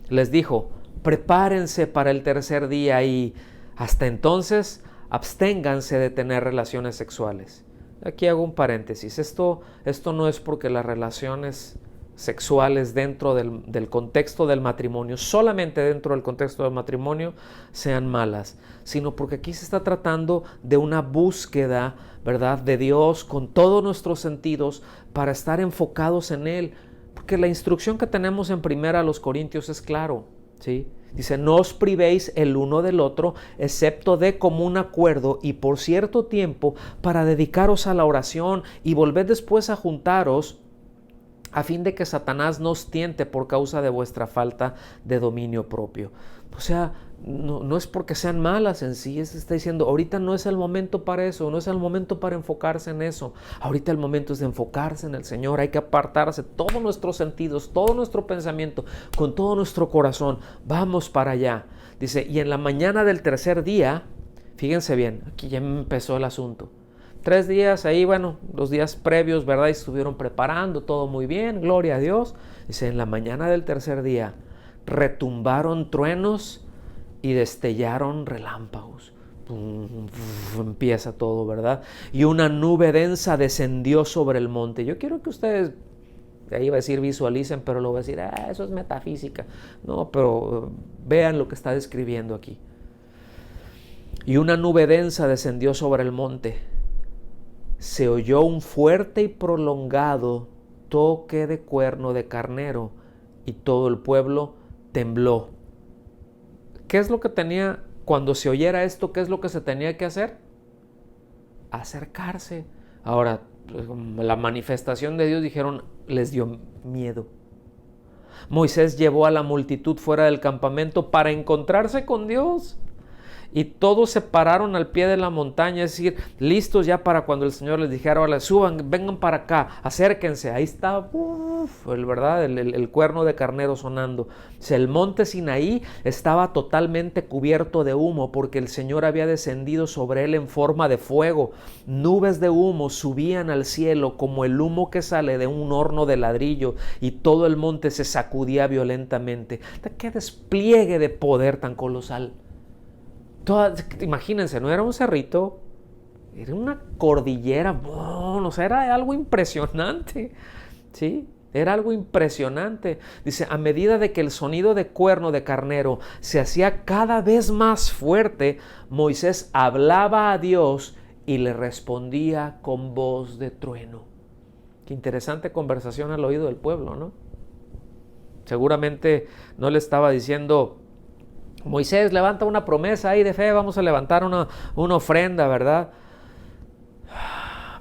Les dijo, prepárense para el tercer día y hasta entonces absténganse de tener relaciones sexuales. Aquí hago un paréntesis, esto no es porque las relaciones sexuales dentro del contexto del matrimonio, solamente dentro del contexto del matrimonio, sean malas, sino porque aquí se está tratando de una búsqueda, ¿verdad?, de Dios con todos nuestros sentidos para estar enfocados en Él, porque la instrucción que tenemos en 1 Corintios es claro, ¿sí? Dice, no os privéis el uno del otro, excepto de común acuerdo y por cierto tiempo para dedicaros a la oración y volved después a juntaros, a fin de que Satanás no os tiente por causa de vuestra falta de dominio propio. O sea, no es porque sean malas en sí, está diciendo, ahorita no es el momento para eso, no es el momento para enfocarse en eso. Ahorita el momento es de enfocarse en el Señor, hay que apartarse todos nuestros sentidos, todo nuestro pensamiento, con todo nuestro corazón. Vamos para allá. Dice, y en la mañana del tercer día, fíjense bien, aquí ya empezó el asunto. 3 días ahí, bueno, los días previos, ¿verdad? Y estuvieron preparando, todo muy bien, gloria a Dios. Dice, en la mañana del tercer día retumbaron truenos y destellaron relámpagos. Empieza todo, ¿verdad? Y una nube densa descendió sobre el monte. Yo quiero que ustedes, ahí va a decir visualicen, pero lo voy a decir, eso es metafísica. No, pero vean lo que está describiendo aquí. Y una nube densa descendió sobre el monte. Se oyó un fuerte y prolongado toque de cuerno de carnero y todo el pueblo tembló. ¿Qué es lo que tenía, cuando se oyera esto, qué es lo que se tenía que hacer? Acercarse. Ahora, la manifestación de Dios, dijeron, les dio miedo. Moisés llevó a la multitud fuera del campamento para encontrarse con Dios. Y todos se pararon al pie de la montaña, es decir, listos ya para cuando el Señor les dijera, ahora suban, vengan para acá, acérquense. Ahí está, el cuerno de carnero sonando. O sea, el monte Sinaí estaba totalmente cubierto de humo porque el Señor había descendido sobre él en forma de fuego. Nubes de humo subían al cielo como el humo que sale de un horno de ladrillo y todo el monte se sacudía violentamente. ¡Qué despliegue de poder tan colosal! Imagínense, no era un cerrito, era una cordillera, o sea, era algo impresionante, ¿sí? Era algo impresionante. Dice, a medida de que el sonido de cuerno de carnero se hacía cada vez más fuerte, Moisés hablaba a Dios y le respondía con voz de trueno. Qué interesante conversación al oído del pueblo, ¿no? Seguramente no le estaba diciendo, Moisés, levanta una promesa ahí de fe, vamos a levantar una ofrenda, ¿verdad?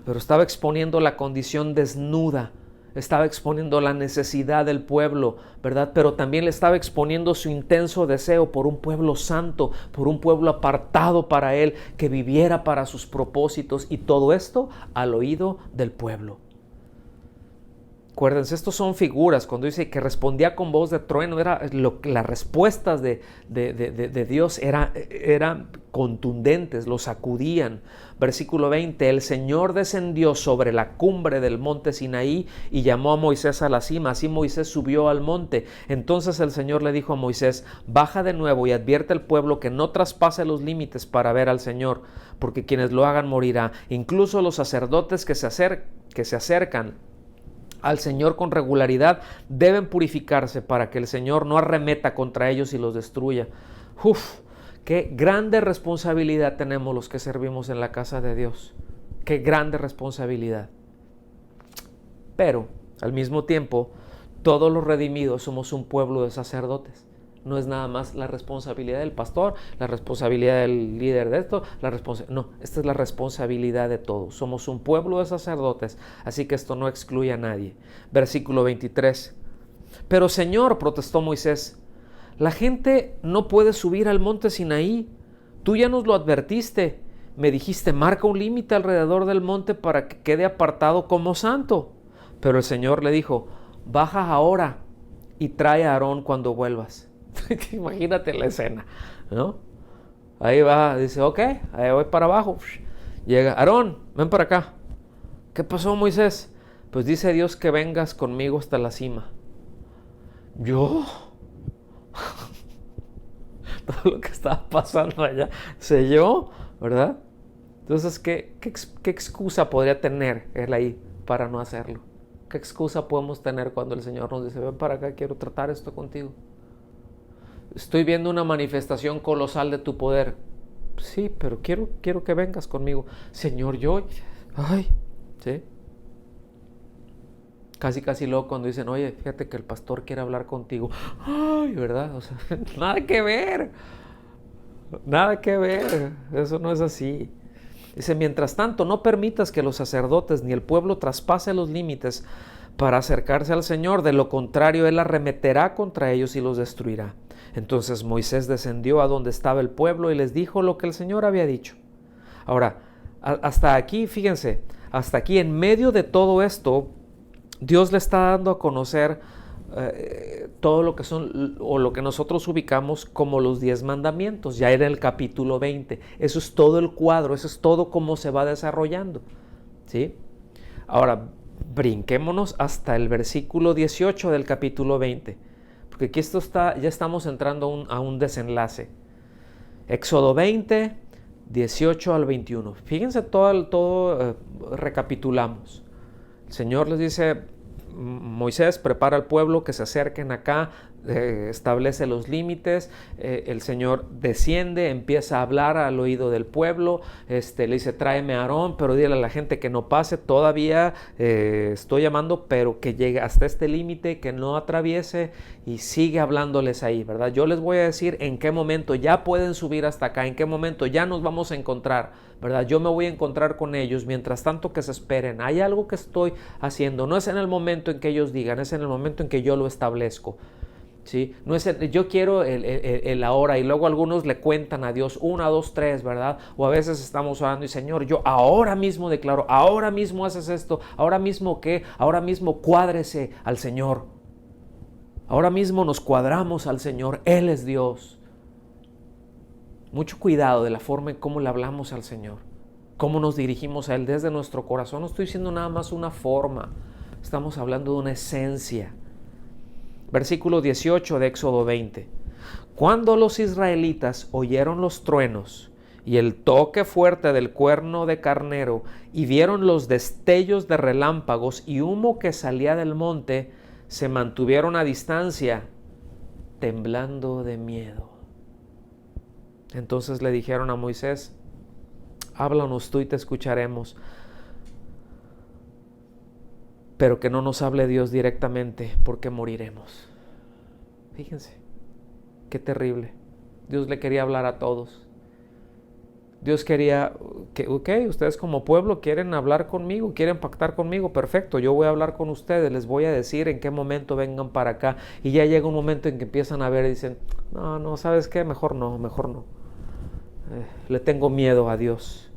Pero estaba exponiendo la condición desnuda, estaba exponiendo la necesidad del pueblo, ¿verdad? Pero también le estaba exponiendo su intenso deseo por un pueblo santo, por un pueblo apartado para él, que viviera para sus propósitos, y todo esto al oído del pueblo. Acuérdense, estos son figuras. Cuando dice que respondía con voz de trueno, las respuestas de Dios eran contundentes, lo sacudían. Versículo 20, el Señor descendió sobre la cumbre del monte Sinaí y llamó a Moisés a la cima. Así Moisés subió al monte. Entonces el Señor le dijo a Moisés, baja de nuevo y advierte al pueblo que no traspase los límites para ver al Señor, porque quienes lo hagan morirá. Incluso los sacerdotes que se acercan al Señor con regularidad deben purificarse para que el Señor no arremeta contra ellos y los destruya. Uf, qué grande responsabilidad tenemos los que servimos en la casa de Dios. Qué grande responsabilidad. Pero, al mismo tiempo, todos los redimidos somos un pueblo de sacerdotes. No es nada más la responsabilidad del pastor, la responsabilidad del líder de esto, no, esta es la responsabilidad de todos. Somos un pueblo de sacerdotes, así que esto no excluye a nadie. Versículo 23. Pero Señor, protestó Moisés, la gente no puede subir al monte Sinaí. Tú ya nos lo advertiste. Me dijiste, marca un límite alrededor del monte para que quede apartado como santo. Pero el Señor le dijo, baja ahora y trae a Aarón cuando vuelvas. Imagínate la escena, ¿no? Ahí va, dice, ok, ahí voy para abajo. Llega, Aarón, ven para acá. ¿Qué pasó, Moisés? Pues dice Dios que vengas conmigo hasta la cima. ¿Yo? Todo lo que estaba pasando allá, sé yo, ¿verdad? Entonces, ¿qué excusa podría tener él ahí para no hacerlo? ¿Qué excusa podemos tener cuando el Señor nos dice, ven para acá, quiero tratar esto contigo? Estoy viendo una manifestación colosal de tu poder. Sí, pero quiero que vengas conmigo. Señor, ay, ¿sí? Casi luego cuando dicen, oye, fíjate que el pastor quiere hablar contigo. Ay, ¿verdad? O sea, nada que ver. Nada que ver. Eso no es así. Dice, mientras tanto, no permitas que los sacerdotes ni el pueblo traspase los límites para acercarse al Señor. De lo contrario, Él arremeterá contra ellos y los destruirá. Entonces Moisés descendió a donde estaba el pueblo y les dijo lo que el Señor había dicho. Ahora, hasta aquí, fíjense, hasta aquí en medio de todo esto, Dios le está dando a conocer todo lo que son, o lo que nosotros ubicamos como los 10 mandamientos, ya era el capítulo 20. Eso es todo el cuadro, eso es todo cómo se va desarrollando, ¿sí? Ahora, brinquémonos hasta el versículo 18 del capítulo 20, porque aquí ya estamos entrando a un desenlace. Éxodo 20, 18 al 21. Fíjense todo recapitulamos. El Señor les dice, Moisés, prepara al pueblo que se acerquen acá, establece los límites, el Señor desciende, empieza a hablar al oído del pueblo, le dice, tráeme a Aarón, pero dile a la gente que no pase, todavía estoy llamando, pero que llegue hasta este límite, que no atraviese, y sigue hablándoles ahí, ¿verdad? Yo les voy a decir en qué momento ya pueden subir hasta acá, en qué momento ya nos vamos a encontrar, ¿verdad? Yo me voy a encontrar con ellos, mientras tanto que se esperen. Hay algo que estoy haciendo, no es en el momento en que ellos digan, es en el momento en que yo lo establezco, ¿sí? No es yo quiero el ahora, y luego algunos le cuentan a Dios 1, 2, 3, ¿verdad? O a veces estamos orando y Señor, yo ahora mismo declaro, ahora mismo haces esto, ahora mismo ¿qué? Ahora mismo cuádrese al Señor. Ahora mismo nos cuadramos al Señor, Él es Dios. Mucho cuidado de la forma en cómo le hablamos al Señor, cómo nos dirigimos a Él desde nuestro corazón. No estoy diciendo nada más una forma, estamos hablando de una esencia. Versículo 18 de Éxodo 20. Cuando los israelitas oyeron los truenos y el toque fuerte del cuerno de carnero y vieron los destellos de relámpagos y humo que salía del monte, se mantuvieron a distancia, temblando de miedo. Entonces le dijeron a Moisés, háblanos tú y te escucharemos, pero que no nos hable Dios directamente, porque moriremos. Fíjense, qué terrible. Dios le quería hablar a todos. Dios quería que, ok, ustedes como pueblo quieren hablar conmigo, quieren pactar conmigo, perfecto, yo voy a hablar con ustedes, les voy a decir en qué momento vengan para acá. Y ya llega un momento en que empiezan a ver y dicen, no, ¿sabes qué? Mejor no. Le tengo miedo a Dios.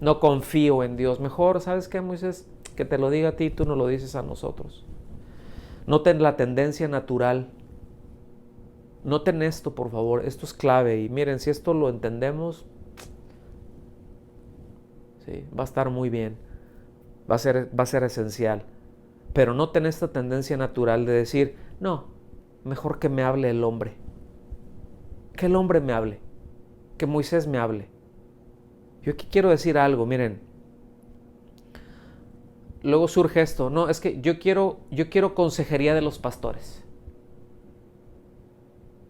No confío en Dios. Mejor, ¿sabes qué, Moisés? Que te lo diga a ti, tú no lo dices a nosotros. Noten la tendencia natural. Noten esto, por favor. Esto es clave. Y miren, si esto lo entendemos, sí, va a estar muy bien. Va a ser esencial. Pero noten esta tendencia natural de decir, no, mejor que me hable el hombre. Que el hombre me hable. Que Moisés me hable. Yo aquí quiero decir algo, miren. luego surge esto, no, es que yo quiero consejería de los pastores.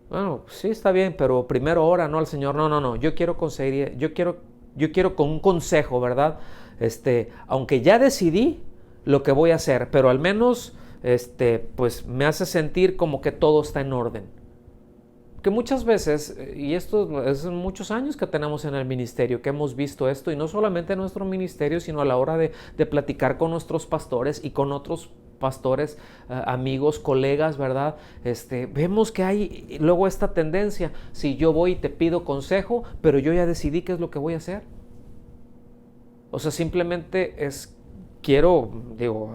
Bueno, sí está bien, pero primero ora, no al Señor. No, no, no, yo quiero consejería, yo quiero con un consejo, ¿verdad? Aunque ya decidí lo que voy a hacer, pero al menos, pues me hace sentir como que todo está en orden. Que muchas veces, y esto es muchos años que tenemos en el ministerio, que hemos visto esto, y no solamente en nuestro ministerio, sino a la hora de platicar con nuestros pastores y con otros pastores, amigos, colegas, ¿verdad? Vemos que hay luego esta tendencia, si yo voy y te pido consejo, pero yo ya decidí qué es lo que voy a hacer. O sea, simplemente digo,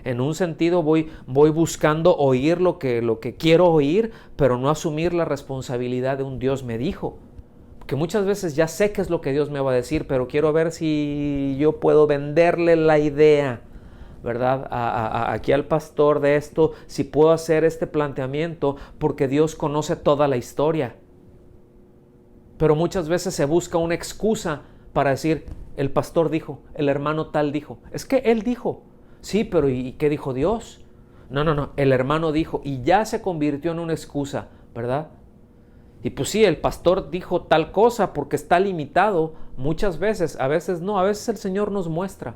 en un sentido voy buscando oír lo que quiero oír, pero no asumir la responsabilidad de un Dios me dijo. Porque muchas veces ya sé qué es lo que Dios me va a decir, pero quiero ver si yo puedo venderle la idea, ¿verdad? Aquí al pastor de esto, si puedo hacer este planteamiento, porque Dios conoce toda la historia. Pero muchas veces se busca una excusa para decir, el pastor dijo, el hermano tal dijo. Es que él dijo. Sí, pero ¿y qué dijo Dios? No, no, no, el hermano dijo y ya se convirtió en una excusa, ¿verdad? Y pues sí, el pastor dijo tal cosa porque está limitado muchas veces, a veces no, a veces el Señor nos muestra.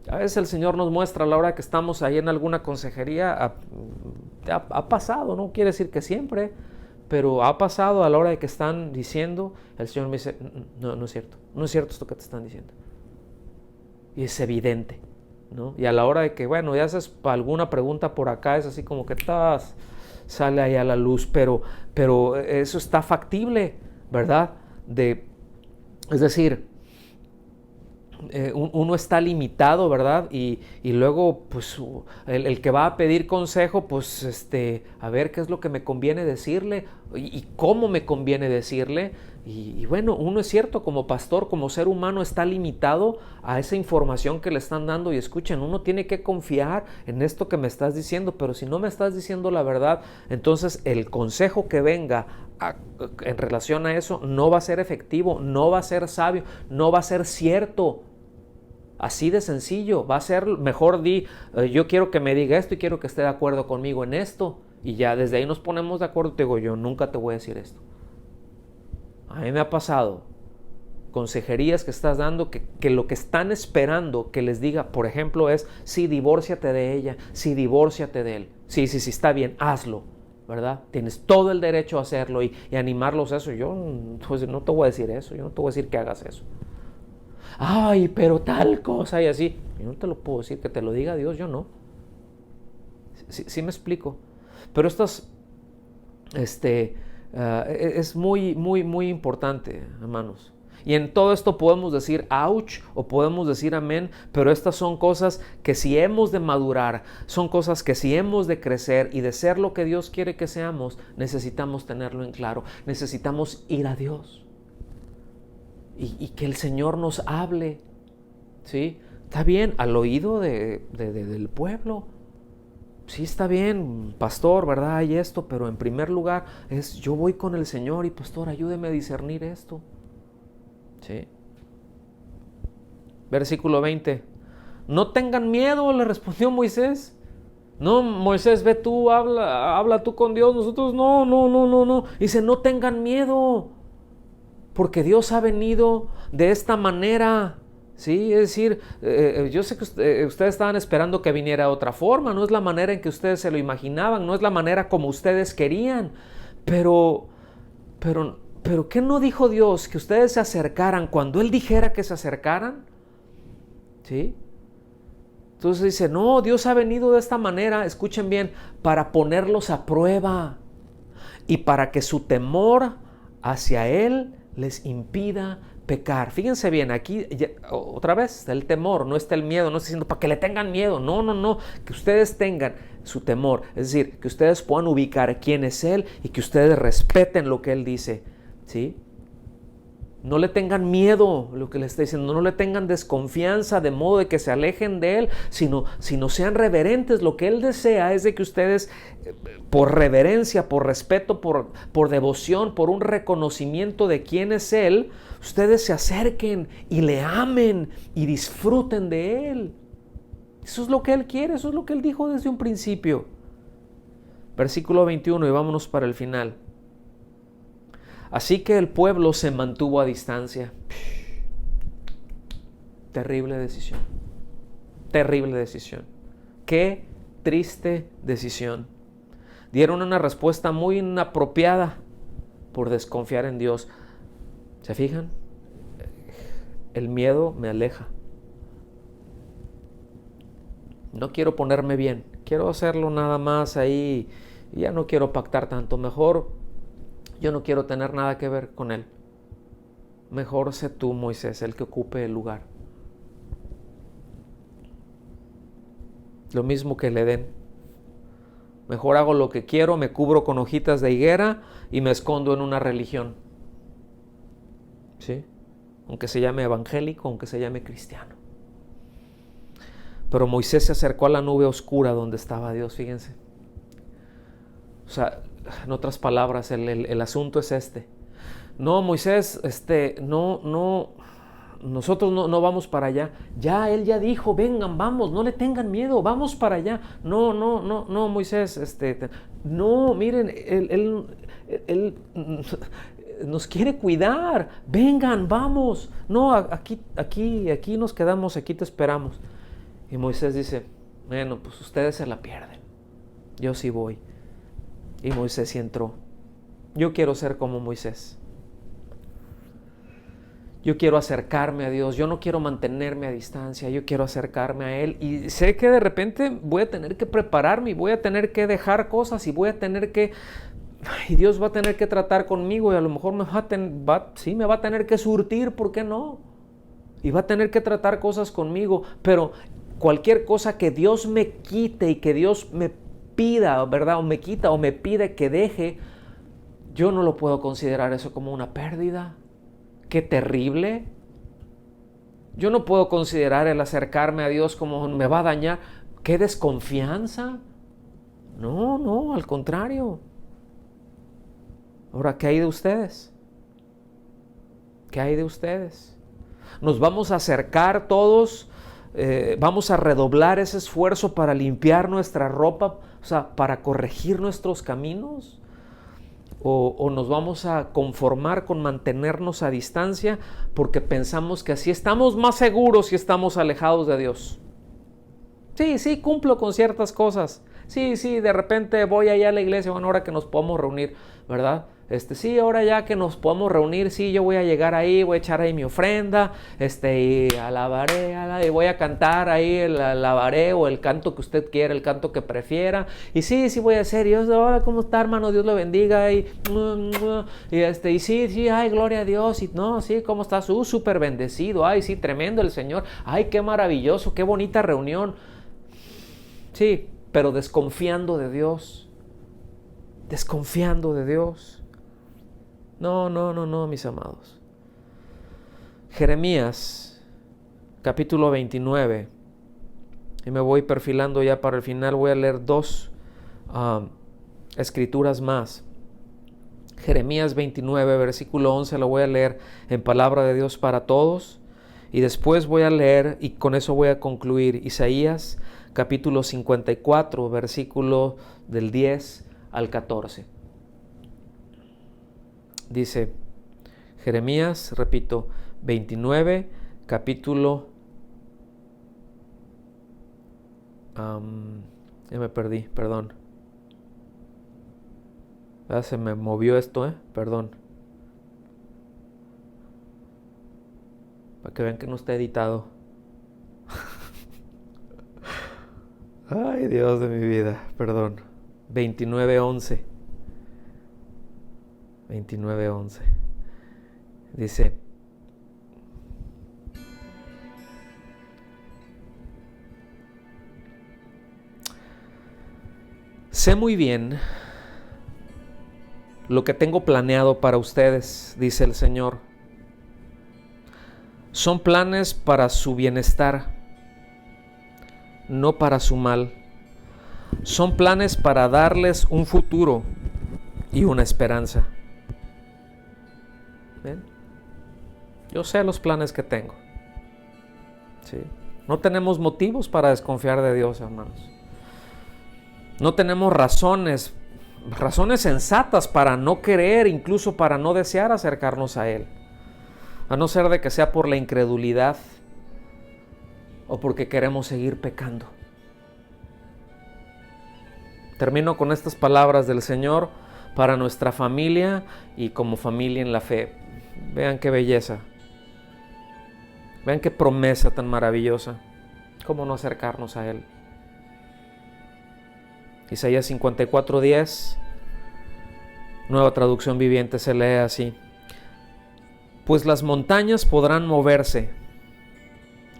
A veces el Señor nos muestra a la hora que estamos ahí en alguna consejería, ha pasado, no quiere decir que siempre, pero ha pasado a la hora de que están diciendo, el Señor me dice, no, no es cierto, no es cierto esto que te están diciendo. Y es evidente, ¿no? Y a la hora de que, bueno, ya haces alguna pregunta por acá, es así como que sale ahí a la luz, pero eso está factible, ¿verdad? Es decir, uno está limitado, ¿verdad? Y luego, pues, el que va a pedir consejo, pues, a ver qué es lo que me conviene decirle y cómo me conviene decirle. Y bueno, uno es cierto, como pastor, como ser humano, está limitado a esa información que le están dando. Y escuchen, uno tiene que confiar en esto que me estás diciendo, pero si no me estás diciendo la verdad, entonces el consejo que venga en relación a eso no va a ser efectivo, no va a ser sabio, no va a ser cierto. Así de sencillo, va a ser mejor yo quiero que me diga esto y quiero que esté de acuerdo conmigo en esto. Y ya desde ahí nos ponemos de acuerdo. Te digo, yo nunca te voy a decir esto. A mí me ha pasado consejerías que estás dando que lo que están esperando que les diga, por ejemplo, es, sí, divórciate de ella, sí, divórciate de él. Sí, está bien, hazlo, ¿verdad? Tienes todo el derecho a hacerlo y animarlos a eso. Yo pues, no te voy a decir eso, yo no te voy a decir que hagas eso. Ay, pero tal cosa y así. Yo no te lo puedo decir, que te lo diga Dios, yo no. Sí me explico. Pero es muy, muy, muy importante, hermanos. Y en todo esto podemos decir ouch o podemos decir amén, pero estas son cosas que si hemos de madurar, son cosas que si hemos de crecer y de ser lo que Dios quiere que seamos, necesitamos tenerlo en claro. Necesitamos ir a Dios. Y que el Señor nos hable, ¿sí? Está bien, al oído del pueblo. Sí, está bien, pastor, ¿verdad? Hay esto, pero en primer lugar yo voy con el Señor y pastor, ayúdeme a discernir esto. ¿Sí? Versículo 20. No tengan miedo, le respondió Moisés. No, Moisés, ve tú, habla tú con Dios, nosotros no. Dice, no tengan miedo, porque Dios ha venido de esta manera. Sí, es decir, yo sé que ustedes estaban esperando que viniera de otra forma, no es la manera en que ustedes se lo imaginaban, no es la manera como ustedes querían, pero ¿qué no dijo Dios? Que ustedes se acercaran cuando Él dijera que se acercaran, ¿sí? Entonces dice, no, Dios ha venido de esta manera, escuchen bien, para ponerlos a prueba y para que su temor hacia Él les impida pecar. Fíjense bien, aquí otra vez está el temor, no está el miedo, no está diciendo para que le tengan miedo, no, que ustedes tengan su temor, es decir, que ustedes puedan ubicar quién es Él y que ustedes respeten lo que Él dice, ¿sí? No le tengan miedo, lo que le está diciendo, no le tengan desconfianza de modo de que se alejen de Él, sino sean reverentes. Lo que Él desea es de que ustedes, por reverencia, por respeto, por devoción, por un reconocimiento de quién es Él, ustedes se acerquen y le amen y disfruten de Él. Eso es lo que Él quiere, eso es lo que Él dijo desde un principio. Versículo 21 y vámonos para el final. Así que el pueblo se mantuvo a distancia. Terrible decisión. Terrible decisión. Qué triste decisión. Dieron una respuesta muy inapropiada por desconfiar en Dios. ¿Se fijan? El miedo me aleja. No quiero ponerme bien. Quiero hacerlo nada más ahí. Ya no quiero pactar tanto. Mejor yo no quiero tener nada que ver con él. Mejor sé tú, Moisés, el que ocupe el lugar. Lo mismo que el Edén. Mejor hago lo que quiero, me cubro con hojitas de higuera y me escondo en una religión. ¿Sí? Aunque se llame evangélico, aunque se llame cristiano. Pero Moisés se acercó a la nube oscura donde estaba Dios, fíjense. O sea, en otras palabras, el asunto es este. No, Moisés, nosotros no vamos para allá. Ya, él ya dijo, vengan, vamos, no le tengan miedo, vamos para allá. No, Moisés, no, miren, él nos quiere cuidar. Vengan, vamos. No, aquí nos quedamos, aquí te esperamos. Y Moisés dice, bueno, pues ustedes se la pierden. Yo sí voy. Y Moisés sí entró. Yo quiero ser como Moisés. Yo quiero acercarme a Dios. Yo no quiero mantenerme a distancia. Yo quiero acercarme a Él. Y sé que de repente voy a tener que prepararme y voy a tener que dejar cosas y voy a tener que... Y Dios va a tener que tratar conmigo y a lo mejor me va a tener que surtir, ¿por qué no? Y va a tener que tratar cosas conmigo. Pero cualquier cosa que Dios me quite y que Dios me pida, ¿verdad? O me quita o me pide que deje, yo no lo puedo considerar eso como una pérdida. ¡Qué terrible! Yo no puedo considerar el acercarme a Dios como me va a dañar. ¡Qué desconfianza! No, al contrario. Ahora, ¿qué hay de ustedes? ¿Qué hay de ustedes? Nos vamos a acercar todos, vamos a redoblar ese esfuerzo para limpiar nuestra ropa, o sea, para corregir nuestros caminos. O nos vamos a conformar con mantenernos a distancia porque pensamos que así estamos más seguros y estamos alejados de Dios. Sí, cumplo con ciertas cosas. Sí, de repente voy allá a la iglesia, bueno, ahora que nos podemos reunir, ¿verdad? Sí, ahora ya que nos podemos reunir, sí, yo voy a llegar ahí, voy a echar ahí mi ofrenda, y alabaré, y voy a cantar ahí el alabaré o el canto que usted quiera, el canto que prefiera. Y sí, voy a hacer, Dios, hola, ¿cómo está, hermano? Dios lo bendiga. Y sí, ay, gloria a Dios. Y no, sí, ¿cómo estás? Súper bendecido. Ay, sí, tremendo el Señor. Ay, qué maravilloso, qué bonita reunión. Sí, pero desconfiando de Dios. Desconfiando de Dios. No, mis amados. Jeremías, capítulo 29. Y me voy perfilando ya para el final. Voy a leer dos escrituras más. Jeremías 29, versículo 11, lo voy a leer en palabra de Dios para todos. Y después voy a leer, y con eso voy a concluir, Isaías, capítulo 54, versículo del 10 al 14. Dice Jeremías, repito, 29, capítulo... ya me perdí, perdón. Se me movió esto, perdón. Para que vean que no está editado. Ay, Dios de mi vida, perdón. 29:11. 29:11. Dice: sé muy bien lo que tengo planeado para ustedes, dice el Señor. Son planes para su bienestar, no para su mal. Son planes para darles un futuro y una esperanza. ¿Ven? Yo sé los planes que tengo. ¿Sí? No tenemos motivos para desconfiar de Dios, hermanos. No tenemos razones sensatas para no querer, incluso para no desear acercarnos a Él. A no ser de que sea por la incredulidad o porque queremos seguir pecando. Termino con estas palabras del Señor para nuestra familia y como familia en la fe. Vean qué belleza. Vean qué promesa tan maravillosa. ¿Cómo no acercarnos a Él? Isaías 54:10, Nueva Traducción Viviente, se lee así: pues las montañas podrán moverse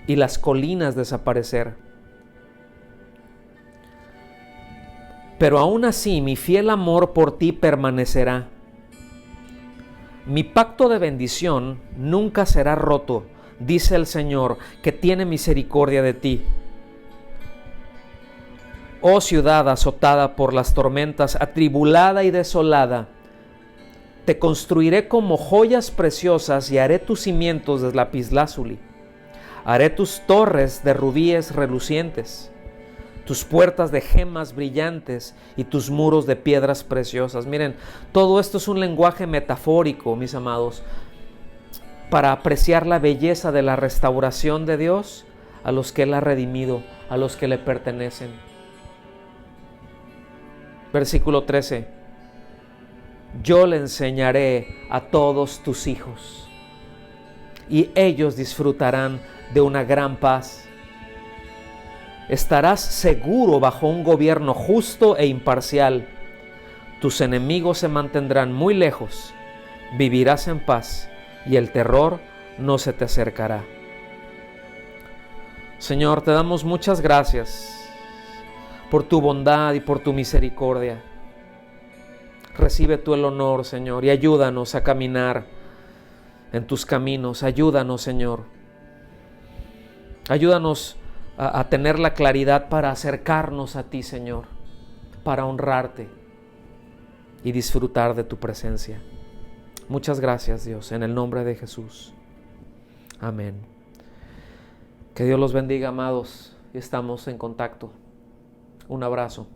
y las colinas desaparecer, pero aún así mi fiel amor por ti permanecerá. Mi pacto de bendición nunca será roto, dice el Señor, que tiene misericordia de ti. Oh ciudad azotada por las tormentas, atribulada y desolada, te construiré como joyas preciosas y haré tus cimientos de lapislázuli. Haré tus torres de rubíes relucientes, tus puertas de gemas brillantes y tus muros de piedras preciosas. Miren, todo esto es un lenguaje metafórico, mis amados, para apreciar la belleza de la restauración de Dios a los que Él ha redimido, a los que le pertenecen. Versículo 13: yo le enseñaré a todos tus hijos y ellos disfrutarán de una gran paz. Estarás seguro bajo un gobierno justo e imparcial. Tus enemigos se mantendrán muy lejos. Vivirás en paz y el terror no se te acercará. Señor, te damos muchas gracias por tu bondad y por tu misericordia. Recibe tú el honor, Señor, y ayúdanos a caminar en tus caminos. Ayúdanos, Señor. Ayúdanos a tener la claridad para acercarnos a ti, Señor, para honrarte y disfrutar de tu presencia. Muchas gracias, Dios, en el nombre de Jesús. Amén. Que Dios los bendiga, amados, y estamos en contacto. Un abrazo.